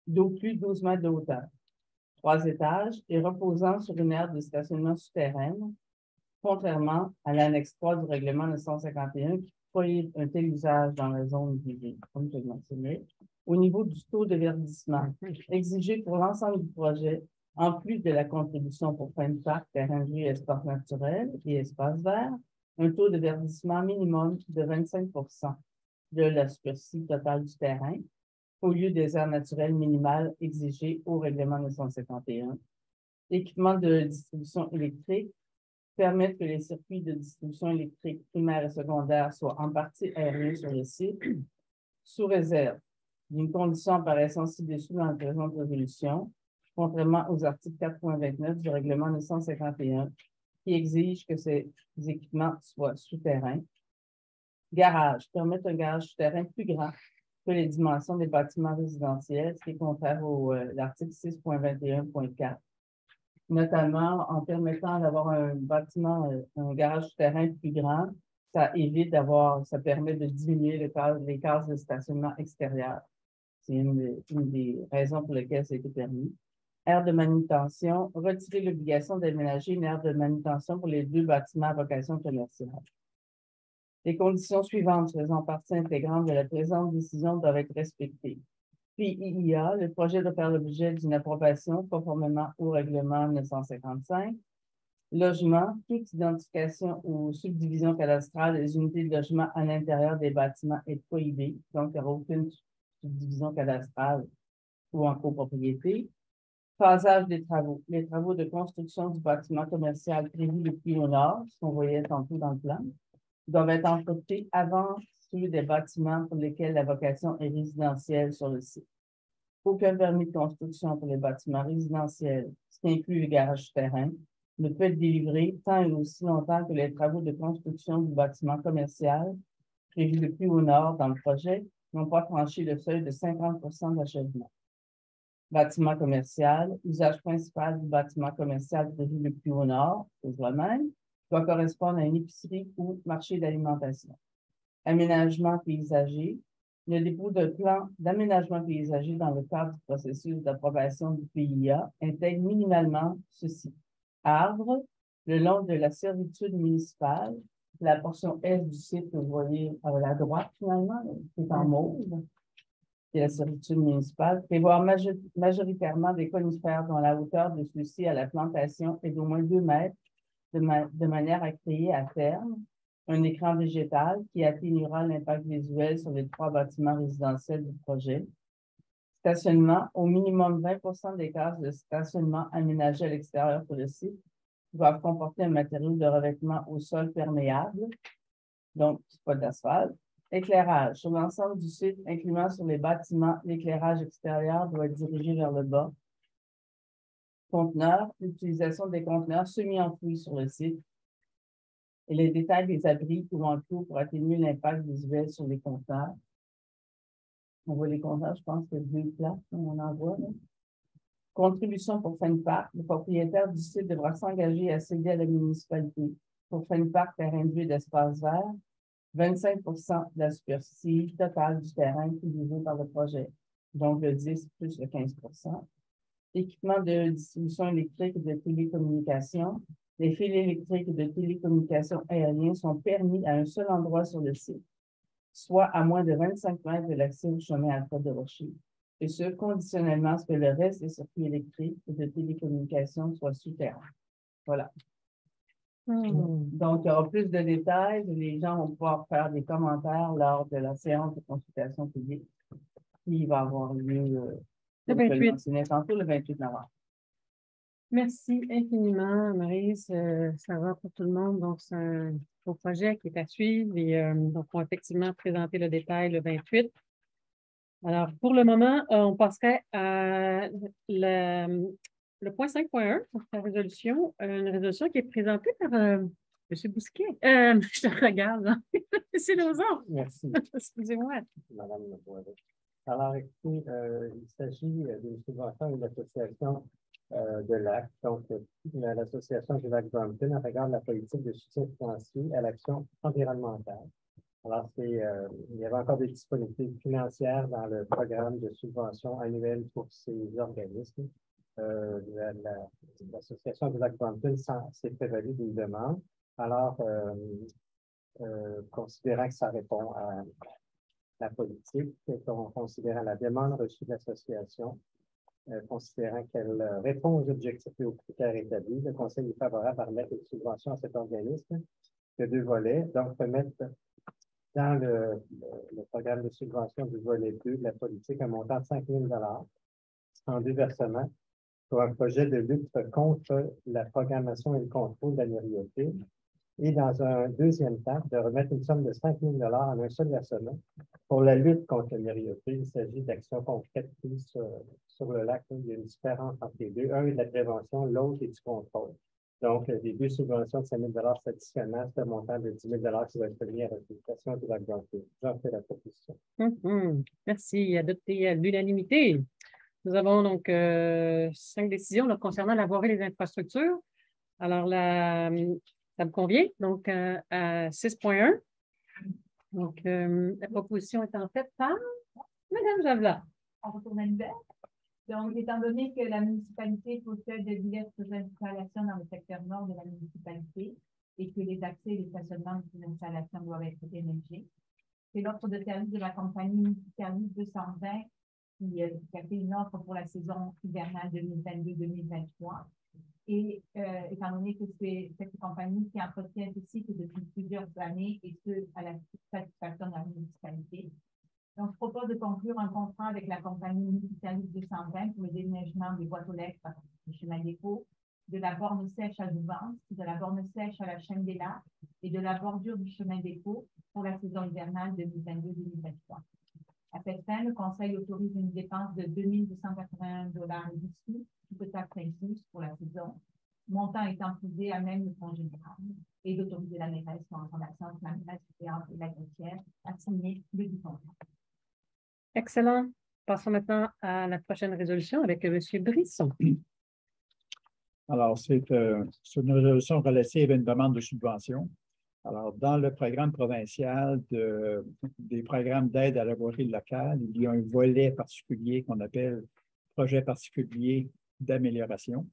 L: d'au plus 12 mètres de hauteur, 3 étages et reposant sur une aire de stationnement souterraine, contrairement à l'annexe 3 du règlement 951 qui prohibe un tel usage dans la zone visée, comme je l'ai mentionné, au niveau du taux de verdissement exigé pour l'ensemble du projet, en plus de la contribution pour fin de parc, terrain de jeu, espace naturel et espace vert, un taux de verdissement minimum de 25 de la superficie totale du terrain, au lieu des aires naturelles minimales exigées au règlement 951. L'équipement de distribution électrique permet que les circuits de distribution électrique primaire et secondaire soient en partie aérés sur le site, sous réserve d'une condition apparaissant ci-dessous dans la présente résolution, contrairement aux articles 4.29 du règlement 951, qui exige que ces équipements soient souterrains. Garage, permettre un garage souterrain plus grand que les dimensions des bâtiments résidentiels, ce qui est contraire à l'article 6.21.4. Notamment, en permettant d'avoir un bâtiment, un garage souterrain plus grand, ça permet de diminuer les cases de stationnement extérieur. C'est une des raisons pour lesquelles ça a été permis. Aire de manutention, retirer l'obligation d'aménager une aire de manutention pour les 2 bâtiments à vocation commerciale. Les conditions suivantes faisant partie intégrante de la présente décision doivent être respectées. PIIA, le projet doit faire l'objet d'une approbation conformément au règlement 955. Logement, toute identification ou subdivision cadastrale des unités de logement à l'intérieur des bâtiments est prohibée, donc il n'y aura aucune subdivision cadastrale ou en copropriété. Phasage des travaux. Les travaux de construction du bâtiment commercial prévus le plus au nord, ce qu'on voyait tantôt dans le plan, doivent être entrepris avant ceux des bâtiments pour lesquels la vocation est résidentielle sur le site. Aucun permis de construction pour les bâtiments résidentiels, ce qui inclut les garages souterrains, ne peut être délivré tant et aussi longtemps que les travaux de construction du bâtiment commercial prévus le plus au nord dans le projet n'ont pas franchi le seuil de 50 d'achèvement. Bâtiment commercial, usage principal du bâtiment commercial prévu le plus au nord, c'est toi-même, doit correspondre à une épicerie ou marché d'alimentation. Aménagement paysager. Le dépôt de plan d'aménagement paysager dans le cadre du processus d'approbation du PIA intègre minimalement ceci. Arbres, le long de la servitude municipale, la portion est du site que vous voyez à la droite finalement, qui est en mauve, c'est la servitude municipale, prévoir majoritairement des conifères dont la hauteur de ceux-ci à la plantation est d'au moins 2 mètres, de manière à créer à terme un écran végétal qui atténuera l'impact visuel sur les 3 bâtiments résidentiels du projet. Stationnement, au minimum 20 des cases de stationnement aménagées à l'extérieur pour le site doivent comporter un matériau de revêtement au sol perméable, donc pas d'asphalte. Éclairage. Sur l'ensemble du site, incluant sur les bâtiments, l'éclairage extérieur doit être dirigé vers le bas. Conteneurs, l'utilisation des conteneurs semi-enfouis sur le site et les détails des abris ou enclos pour atténuer l'impact visuel sur les conteneurs. On voit les conteneurs, je pense qu'il y a 2 places, on en voit. Là. Contribution pour fin de parc. Le propriétaire du site devra s'engager à céder à la municipalité pour fin de parc, terrain de jeu d'espace vert, 25 de la superficie totale du terrain utilisé par le projet, donc le 10 plus le 15 Équipement de distribution électrique et de télécommunication. Les fils électriques et de télécommunication aériens sont permis à un seul endroit sur le site, soit à moins de 25 mètres de l'accès au chemin Alfred de Rocher, et ce, conditionnellement à ce que le reste des circuits électriques et de télécommunication soit souterrain. Voilà. Donc, il y aura plus de détails. Les gens vont pouvoir faire des commentaires lors de la séance de consultation publique qui va avoir lieu
D: le 28.
L: Tantôt, le 28 novembre.
D: Merci infiniment, Maryse. Ça va pour tout le monde. Donc, c'est un beau projet qui est à suivre et donc, on va effectivement présenter le détail le 28. Alors, pour le moment, on passerait à le point 5.1, la résolution, une résolution qui est présentée par M. Bousquet. Je te regarde, hein. C'est Lauzon.
N: Merci.
D: Excusez-moi.
N: Madame le Boileau. Alors, écoutez, il s'agit d'une subvention de l'association de Lac. Donc, l'association du Lac Brompton regarde la politique de soutien financier à l'action environnementale. Alors, il y avait encore des disponibilités financières dans le programme de subvention annuelle pour ces organismes. L'association du Lac Brompton s'est prévalue d'une demande. Alors, considérant que ça répond à la politique, considérant la demande reçue de l'association, considérant qu'elle répond aux objectifs et aux critères établis, le Conseil est favorable à remettre une subvention à cet organisme de 2 volets. Donc, remettre dans le programme de subvention du volet 2 de la politique un montant de 5 000 en 2 versements pour un projet de lutte contre la programmation et le contrôle de la mériorité. Et dans un deuxième temps, de remettre une somme de 5 000 en un seul versement pour la lutte contre la mériorité. Il s'agit d'actions concrètes prises sur le lac. Il y a une différence entre les deux. Un est de la prévention, l'autre est du contrôle. Donc, les 2 subventions de 5 000 s'additionnant, c'est un montant de 10 000 qui va être mis à l'utilisation du lac Brompton. J'en fais la proposition.
D: Merci. Adopté à l'unanimité. Nous avons donc 5 décisions concernant la voirie et les infrastructures. Alors, ça me convient. Donc, à 6.1. Donc, la proposition est en faite par Mme Javela.
F: On retourne à l'hiver. Donc, étant donné que la municipalité possède diverses installations dans le secteur nord de la municipalité et que les accès et les stationnements de ces installations doivent être émergés, c'est l'offre de service de la compagnie Service 220 qui a fait une offre pour la saison hivernale 2022-2023. Et étant donné que c'est cette compagnie qui entretient ce site depuis plusieurs années et ce, à la satisfaction de la municipalité. Donc, je propose de conclure un contrat avec la compagnie Service 220 pour le déneigement des boîtes aux lettres du chemin dépôt, de la borne sèche à Jouvence, de la borne sèche à la chaîne des Lacs et de la bordure du chemin dépôt pour la saison hivernale 2022-2023. À cette fin, le Conseil autorise une dépense de 2 281 $ d'ici, tout taxe incluse pour la saison, montant étant posé à même le fonds général, et d'autoriser la mairesse en relation avec la mairesse et la greffière à signer le dit contrat.
D: Excellent. Passons maintenant à la prochaine résolution avec M. Brisson.
I: Alors, c'est une résolution relative à une demande de subvention. Alors, dans le programme provincial des programmes d'aide à la voirie locale, il y a un volet particulier qu'on appelle projet particulier d'amélioration.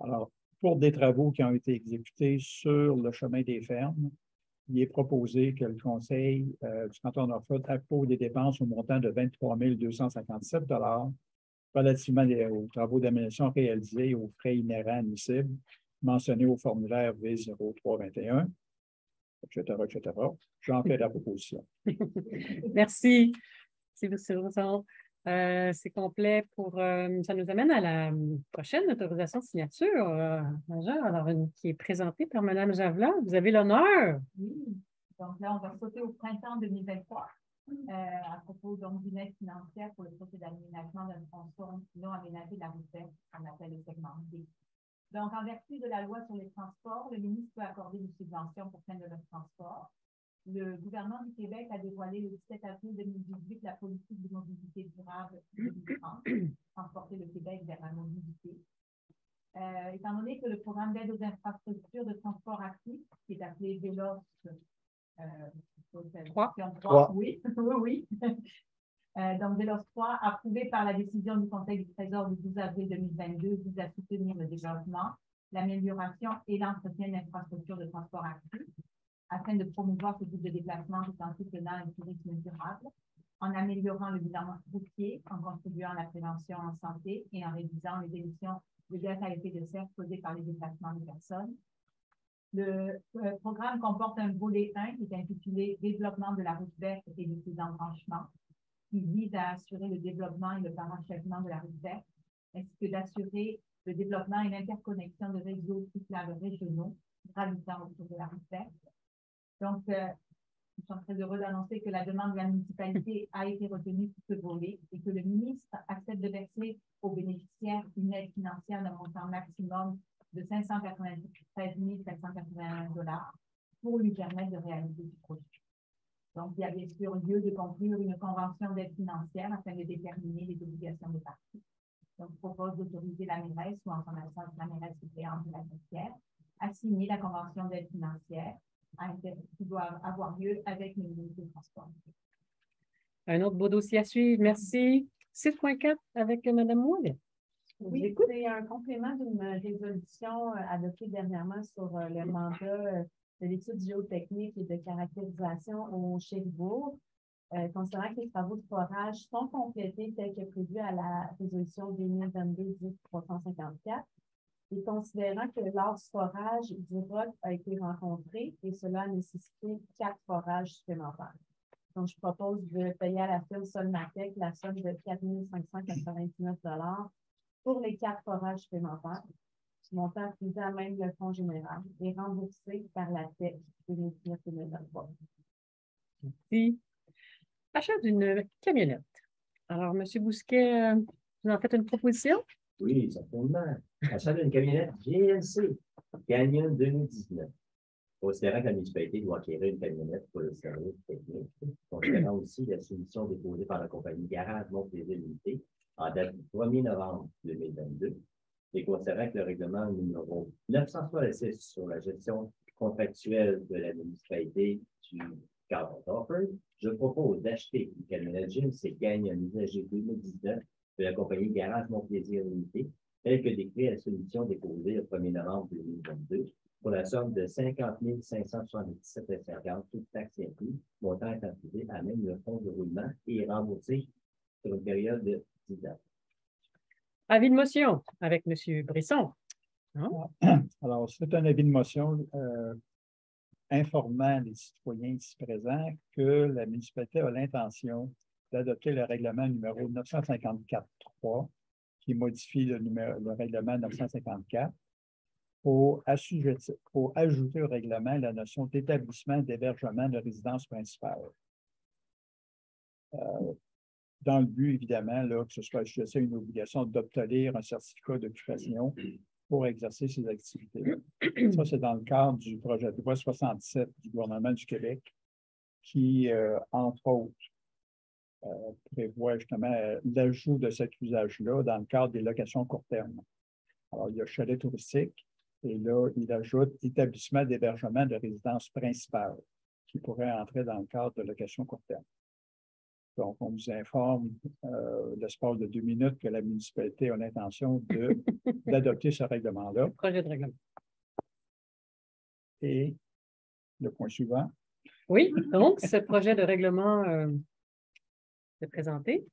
I: Alors, pour des travaux qui ont été exécutés sur le chemin des fermes, il est proposé que le Conseil du canton de Norfolk approuve des dépenses au montant de 23 257 $ relativement aux travaux d'amélioration réalisés et aux frais inhérents admissibles mentionnés au formulaire V0321. Etc., etc. J'en fais la proposition.
D: Merci. C'est complet pour... ça nous amène à la prochaine autorisation de signature majeure, alors qui est présentée par Mme Javela. Vous avez l'honneur.
F: Oui. Donc là, on va sauter au printemps 2023 à propos d'une aide financière pour le projet d'aménagement d'un tronçon non aménagé de la route verte, qu'on appelle le segment D. Donc, en vertu de la loi sur les transports, le ministre peut accorder une subvention pour fin de leur transport. Le gouvernement du Québec a dévoilé le 17 avril 2018 la politique de mobilité durable 2030, transporter le Québec vers la mobilité. Étant donné que le programme d'aide aux infrastructures de transport actif, qui est appelé VELOS 3, oui, oui. Donc, VELOS 3, approuvé par la décision du Conseil du Trésor du 12 avril 2022, vise à soutenir le développement, l'amélioration et l'entretien d'infrastructures de transport actif afin de promouvoir ce type de déplacement tout en soutenant un tourisme durable, en améliorant le bilan routier, en contribuant à la prévention en santé et en réduisant les émissions de gaz à effet de serre causées par les déplacements de personnes. Le programme comporte un volet 1 qui est intitulé « Développement de la route verte et de ses embranchements », qui vise à assurer le développement et le parachèvement de la route verte, ainsi que d'assurer le développement et l'interconnexion de réseaux cyclables régionaux gravitant autour de la route verte. Donc, suis très heureuse d'annoncer que la demande de la municipalité a été retenue pour ce volet et que le ministre accepte de verser aux bénéficiaires une aide financière d'un montant maximum de 593 781 $ pour lui permettre de réaliser ce projet. Donc, il y a bien sûr lieu de conclure une convention d'aide financière afin de déterminer les obligations des parties. Donc, je propose d'autoriser la mairesse ou en son absence la mairesse suppléante de la Gautière à signer la convention d'aide financière qui doit avoir lieu avec le ministre des Transports.
D: Un autre beau dossier à suivre. Merci. 6.4 avec Mme Moulet.
E: Oui, c'est un complément d'une résolution adoptée dernièrement sur le mandat de l'étude géotechnique et de caractérisation au Chéribourg. Considérant que les travaux de forage sont complétés tels que prévu à la résolution 2022-354 et considérant que l'art forage du ROC a été rencontré et cela a nécessité 4 forages supplémentaires. Donc, je propose de payer à la firme Solmatec la somme de 4 599 $ pour les 4 forages supplémentaires, montant prisé à même le fonds général et remboursé par la TEC 2019-2023.
D: Merci. Achat d'une camionnette. Alors, M. Bousquet, vous en faites une proposition?
K: Oui, certainement. Achat d'une camionnette GLC Canyon 2019. Considérant que la municipalité doit acquérir une camionnette pour le service technique, considérant aussi la soumission déposée par la compagnie Garage Montplaisir Limité en date du 1er novembre 2022, et considérant que le règlement numéro 966 sur la gestion contractuelle de la municipalité du cadre d'Offord, je propose d'acheter une camionnette GMC Canyon usagée 2019 de la compagnie Garage Montplaisir Limité, telle que décrit la soumission déposée le 1er novembre 2022, pour la somme de 50 577,50 toutes taxes incluses, montant étant privé à même le fonds de roulement et remboursé sur une période de 10 ans.
D: Avis de motion avec M. Brisson.
I: Non? Alors, c'est un avis de motion informant les citoyens ici présents que la municipalité a l'intention d'adopter le règlement numéro 954.3 qui modifie le règlement 954 pour ajouter au règlement la notion d'établissement d'hébergement de résidence principale. Dans le but, évidemment, là, que ce soit assujetti à une obligation d'obtenir un certificat d'occupation pour exercer ces activités. Ça, c'est dans le cadre du projet de loi 67 du gouvernement du Québec qui, entre autres, prévoit justement l'ajout de cet usage-là dans le cadre des locations court terme. Alors, il y a chalet touristique et là, il ajoute établissement d'hébergement de résidence principale qui pourrait entrer dans le cadre de location court terme. Donc, on nous informe l'espace de 2 minutes que la municipalité a l'intention d'adopter ce règlement-là.
D: Projet de règlement.
I: Et le point suivant.
D: Oui, donc, ce projet de règlement est présenté.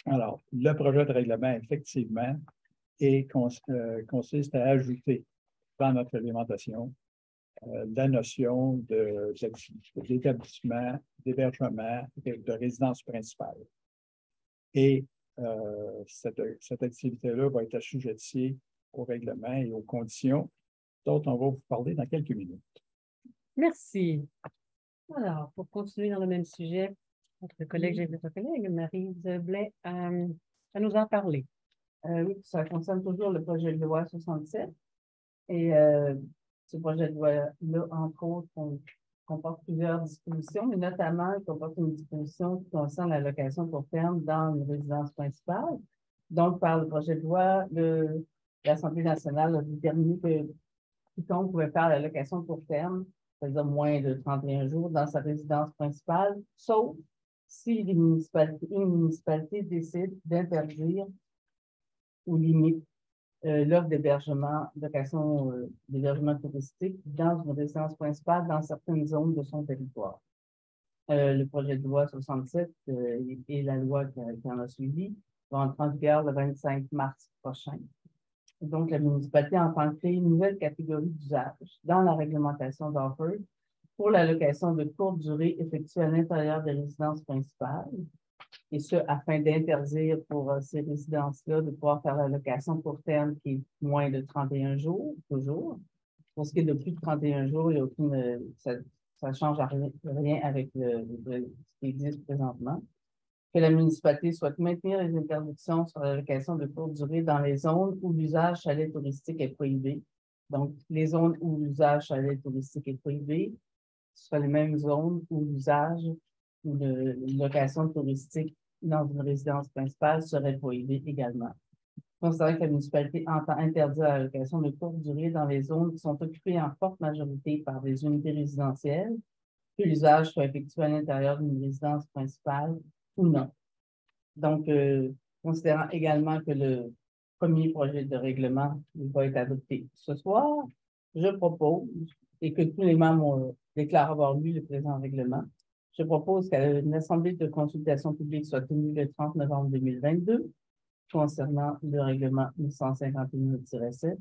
I: Alors, le projet de règlement, effectivement, consiste à ajouter dans notre alimentation la notion d'établissement, d'hébergement, de résidence principale. Et cette activité-là va être assujettie au règlement et aux conditions dont on va vous parler dans quelques minutes.
D: Merci. Alors, pour continuer dans le même sujet, notre collègue, Marie-Lise Blais, à nous en parler.
L: Oui, ça concerne toujours le projet de loi 67. Et ce projet de loi-là, entre autres, comporte plusieurs dispositions, mais notamment, il comporte une disposition qui concerne la location court terme dans une résidence principale. Donc, par le projet de loi, l'Assemblée nationale a déterminé que quiconque pouvait faire la location court terme, c'est-à-dire moins de 31 jours, dans sa résidence principale, sauf si une municipalité décide d'interdire ou limite l'offre d'hébergement, d'hébergement touristique dans une résidence principale dans certaines zones de son territoire. Le projet de loi 67 et la loi qui en a suivi vont entrer en vigueur le 25 mars prochain. Donc, la municipalité entend créer une nouvelle catégorie d'usage dans la réglementation d'Offord pour la location de courte durée effectuée à l'intérieur des résidences principales, et ce, afin d'interdire pour ces résidences-là de pouvoir faire la location court terme qui est moins de 31 jours, toujours. Pour ce qui est de plus de 31 jours, il y a ça ne change rien avec ce qui existe présentement. Que la municipalité souhaite maintenir les interdictions sur la location de courte durée dans les zones où l'usage chalet touristique est prohibé. Donc, les zones où l'usage chalet touristique est prohibé, ce sont les mêmes zones où l'usage ou la location touristique dans une résidence principale serait prohibé également. Considérant que la municipalité entend interdire la location de courte durée dans les zones qui sont occupées en forte majorité par des unités résidentielles, que l'usage soit effectué à l'intérieur d'une résidence principale ou non. Donc, considérant également que le premier projet de règlement va être adopté ce soir, je propose, et que tous les membres déclarent avoir lu le présent règlement, je propose qu'une assemblée de consultation publique soit tenue le 30 novembre 2022 concernant le règlement 951-7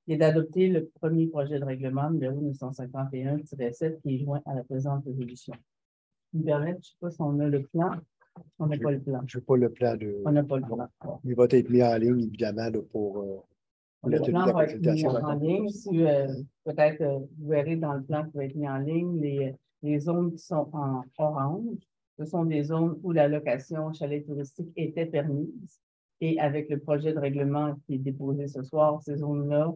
L: et d'adopter le premier projet de règlement numéro 951-7 qui est joint à la présente résolution. Vous me permettez, je ne sais pas si on a le plan. On n'a pas le plan.
C: Je n'ai pas le plan de.
L: On n'a pas le plan.
C: Il va être mis en ligne, évidemment, là, pour
L: le plan va être mis en ligne. Si, peut-être, vous verrez dans le plan qui va être mis en ligne, les zones qui sont en orange, ce sont des zones où la location chalet touristique était permise. Et avec le projet de règlement qui est déposé ce soir, ces zones-là,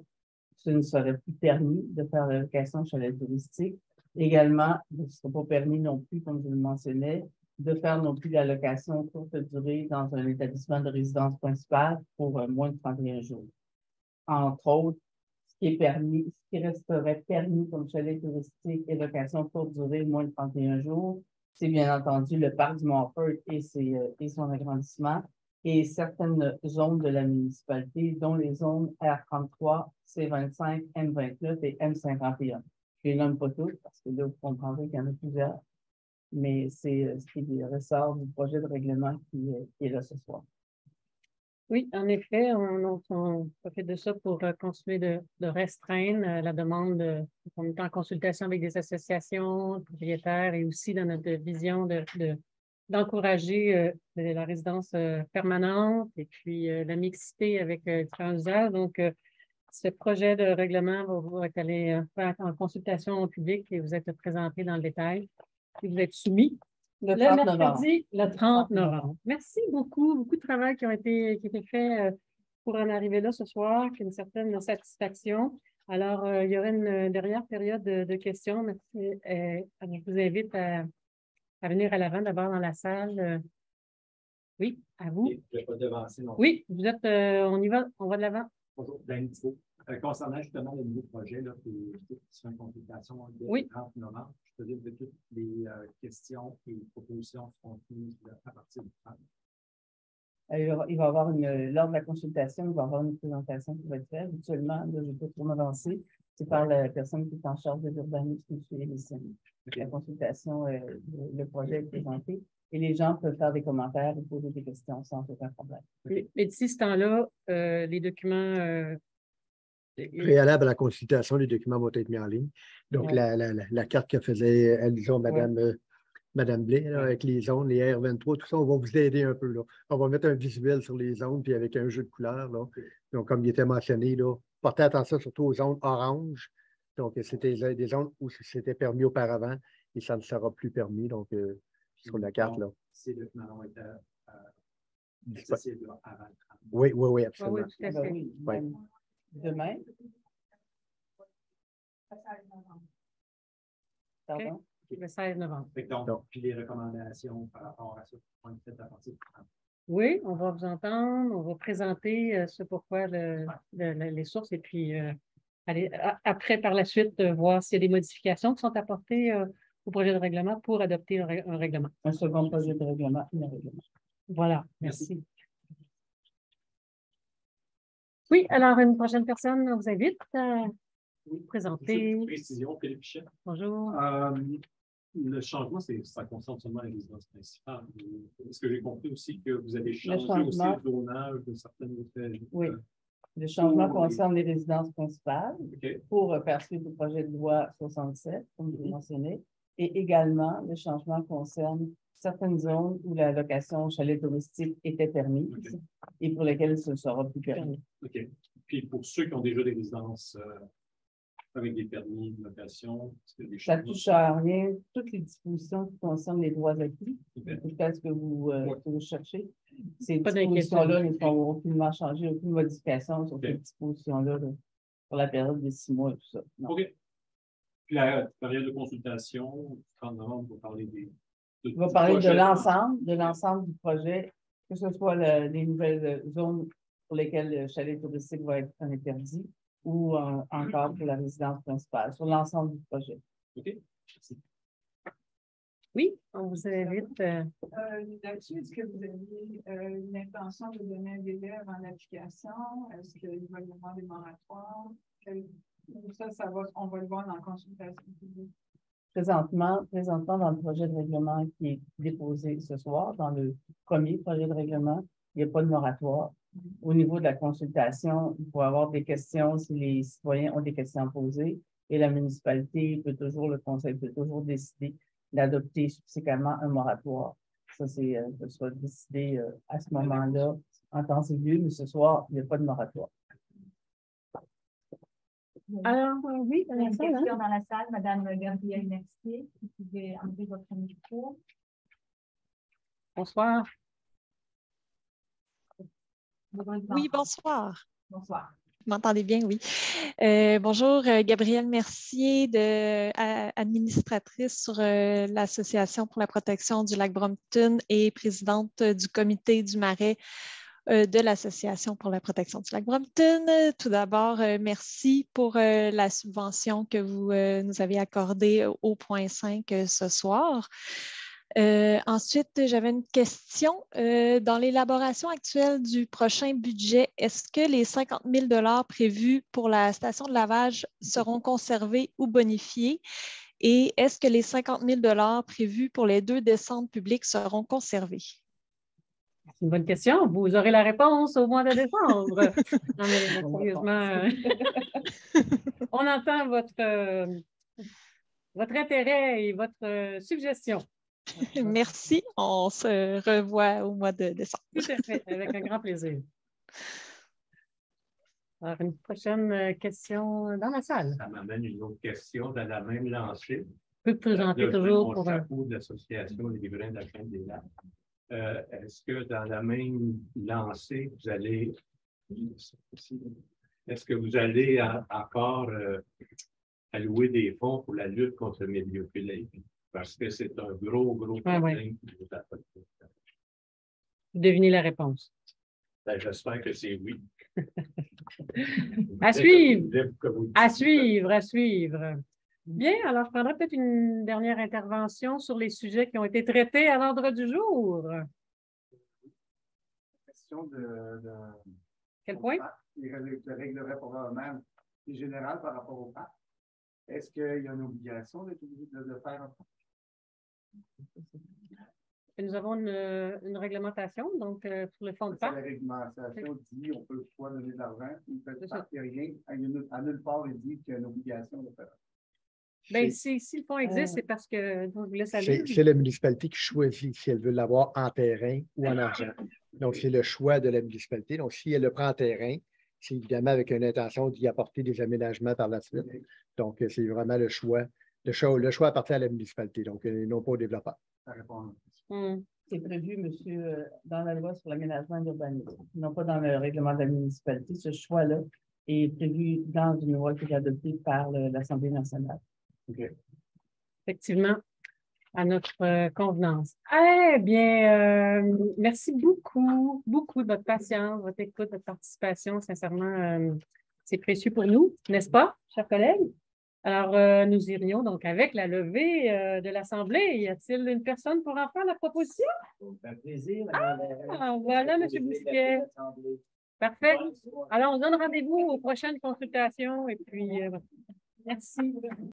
L: ce ne serait plus permis de faire la location chalet touristique. Également, ce ne sera pas permis non plus, comme je le mentionnais, de faire non plus la location courte durée dans un établissement de résidence principale pour moins de 31 jours. Entre autres, ce qui est permis, ce qui resterait permis comme chalet touristique et location courte durée moins de 31 jours, c'est bien entendu le parc du Montfort et son agrandissement et certaines zones de la municipalité, dont les zones R33, C25, M29 et M51. Je les nomme pas toutes parce que là, vous comprendrez qu'il y en a plusieurs, mais c'est ce qui ressort du projet de règlement qui est là ce soir.
D: Oui, en effet, on profite de ça pour continuer de restreindre la demande. On est en consultation avec des associations propriétaires et aussi dans notre vision d'encourager la résidence permanente et puis la mixité avec différents usages. Donc, ce projet de règlement va être allé en consultation publique et vous êtes présenté dans le détail. Et vous êtes soumis le mercredi, le 30 novembre. Merci beaucoup. Beaucoup de travail qui a été fait pour en arriver là ce soir, qui est une certaine satisfaction. Alors, il y aura une dernière période de questions. Merci. Je vous invite à venir à l'avant, d'abord dans la salle. Oui, à vous.
G: Je ne vais pas devancer non.
D: Oui, vous êtes, on y va, on va de l'avant.
G: Bonjour, Dan Thibault. Concernant justement le nouveau projet là, qui est en consultation le 30 novembre, je peux dire que toutes les questions et propositions seront mises à partir du 30.
L: Il va y avoir lors de la consultation, il va y avoir une présentation qui va être faite. Actuellement, je ne vais pas trop m'avancer. C'est par la personne qui est en charge de l'urbanisme, M. Elisine. La consultation, le projet est présenté et les gens peuvent faire des commentaires et poser des questions sans aucun problème.
D: Mais d'ici ce temps-là, les documents.
C: Préalable à la consultation, les documents vont être mis en ligne. Donc, la carte que faisait, disons, Madame Blais, là, avec les zones, les R23, tout ça, on va vous aider un peu. Là. On va mettre un visuel sur les zones, puis avec un jeu de couleurs. Là. Donc, comme il était mentionné, là, portez attention surtout aux zones orange. Donc, c'était des zones où c'était permis auparavant et ça ne sera plus permis. Donc, sur la carte, là.
G: Ces documents vont être accessibles avant le 30.
C: Oui, absolument.
D: Oui, tout à fait.
L: Oui. Demain. Pardon?
D: Le 16 novembre.
G: Donc, puis les recommandations par rapport à ça vont être faites à partir du 30.
D: Oui, on va vous entendre, on va présenter ce pourquoi les sources et puis après, par la suite, voir s'il y a des modifications qui sont apportées au projet de règlement pour adopter un règlement.
L: Un second projet de règlement, un règlement.
D: Voilà, merci. Oui, alors une prochaine personne, on vous invite à vous présenter.
G: Une précision, Philippe Pichet.
D: Bonjour.
G: Le changement, ça concerne seulement les résidences principales. Est-ce que j'ai compris aussi que vous avez changé aussi le zonage de certaines autres?
L: Oui. Le changement concerne les résidences principales pour faire suite au projet de loi 67, comme je l'ai mentionné. Et également, le changement concerne certaines zones où la location chalet touristique était permise et pour lesquelles ce ne sera plus permis.
G: OK. Puis pour ceux qui ont déjà des résidences avec des permis de location?
L: Ça ne touche à rien, toutes les dispositions qui concernent les droits acquis, jusqu'à ce que vous cherchez. Ces dispositions-là ne sont aucunement changées, aucune modification sur ces dispositions-là pour la période de 6 mois et tout ça. Non.
G: OK. Puis la période de consultation, 30 novembre, vous parlez des.
L: On va parler de l'ensemble du projet, que ce soit les nouvelles zones pour lesquelles le chalet touristique va être interdit ou encore pour la résidence principale, sur l'ensemble du projet.
G: OK. Merci.
D: Oui, on vous invite.
A: Là-dessus, est-ce que vous avez l'intention de donner un délai avant l'application? Est-ce qu'il va y avoir des moratoires? Ça va, on va le voir dans la consultation publique.
L: Présentement, dans le projet de règlement qui est déposé ce soir, dans le premier projet de règlement, il n'y a pas de moratoire. Au niveau de la consultation, il faut avoir des questions si les citoyens ont des questions à poser et la municipalité peut toujours, le conseil peut toujours décider d'adopter subséquemment un moratoire. Ça, c'est de soit décidé à ce moment-là en temps et lieu, mais ce soir, il n'y a pas de moratoire.
F: Alors, oui, il y a une question dans la salle, Mme Gabrielle Mercier, vous pouvez enlever votre micro.
D: Bonsoir.
O: Oui, bonsoir.
F: Bonsoir.
O: Vous m'entendez bien, oui. Bonjour, Gabrielle Mercier, administratrice sur l'Association pour la protection du lac Brompton et présidente du comité du Marais de l'Association pour la protection du lac Brompton. Tout d'abord, merci pour la subvention que vous nous avez accordée au point 5 ce soir. Ensuite, j'avais une question. Dans l'élaboration actuelle du prochain budget, est-ce que les 50 000 $ prévus pour la station de lavage seront conservés ou bonifiés? Et est-ce que les 50 000 $ prévus pour les 2 descentes publiques seront conservés?
D: C'est une bonne question. Vous aurez la réponse au mois de décembre. Non, mais sérieusement, on entend votre intérêt et votre suggestion.
O: Merci. On se revoit au mois de décembre.
D: Tout à fait, avec un grand plaisir. Alors, une prochaine question dans la salle.
G: Ça m'amène une autre question dans la même lancée.
D: Je peux te présenter toujours pour un.
G: chapeau de l'Association des riverains de la Chaîne des Lacs. Est-ce que dans la même lancée, vous allez. Est-ce que vous allez encore allouer des fonds pour la lutte contre le médiophilie? Parce que c'est un gros problème.
D: Vous devinez la réponse.
G: Ben, j'espère que c'est oui.
D: À suivre. À suivre, à suivre. Bien, alors je prendrai peut-être une dernière intervention sur les sujets qui ont été traités à l'ordre du jour.
H: Question de
D: quel point?
H: Il réglerait probablement les général par rapport au parc. Est-ce qu'il y a une obligation de faire un parc?
D: Nous avons une réglementation, donc pour le fonds de parc.
H: La réglementation dit qu'on peut soit donner de l'argent, il ne fait rien. À nulle part, il dit qu'il y a une obligation de faire.
D: Bien, si le fonds existe, c'est parce que vous voulez savoir.
C: C'est la municipalité qui choisit si elle veut l'avoir en terrain ou en argent. Donc, c'est le choix de la municipalité. Donc, si elle le prend en terrain, c'est évidemment avec une intention d'y apporter des aménagements par la suite. Donc, c'est vraiment le choix. Le choix appartient à la municipalité, donc non pas au développeur.
L: C'est prévu, monsieur, dans la loi sur l'aménagement et l'urbanisme, non pas dans le règlement de la municipalité. Ce choix-là est prévu dans une loi qui est adoptée par l'Assemblée nationale.
D: Effectivement, à notre convenance. Eh bien, merci beaucoup de votre patience, votre écoute, votre participation. Sincèrement, c'est précieux pour nous, n'est-ce pas, chers collègues? Alors, nous irions donc avec la levée de l'Assemblée. Y a-t-il une personne pour en faire la proposition?
K: Ça fait plaisir.
D: Voilà, M. Bousquet. Parfait. Alors, on donne rendez-vous aux prochaines consultations et puis, merci.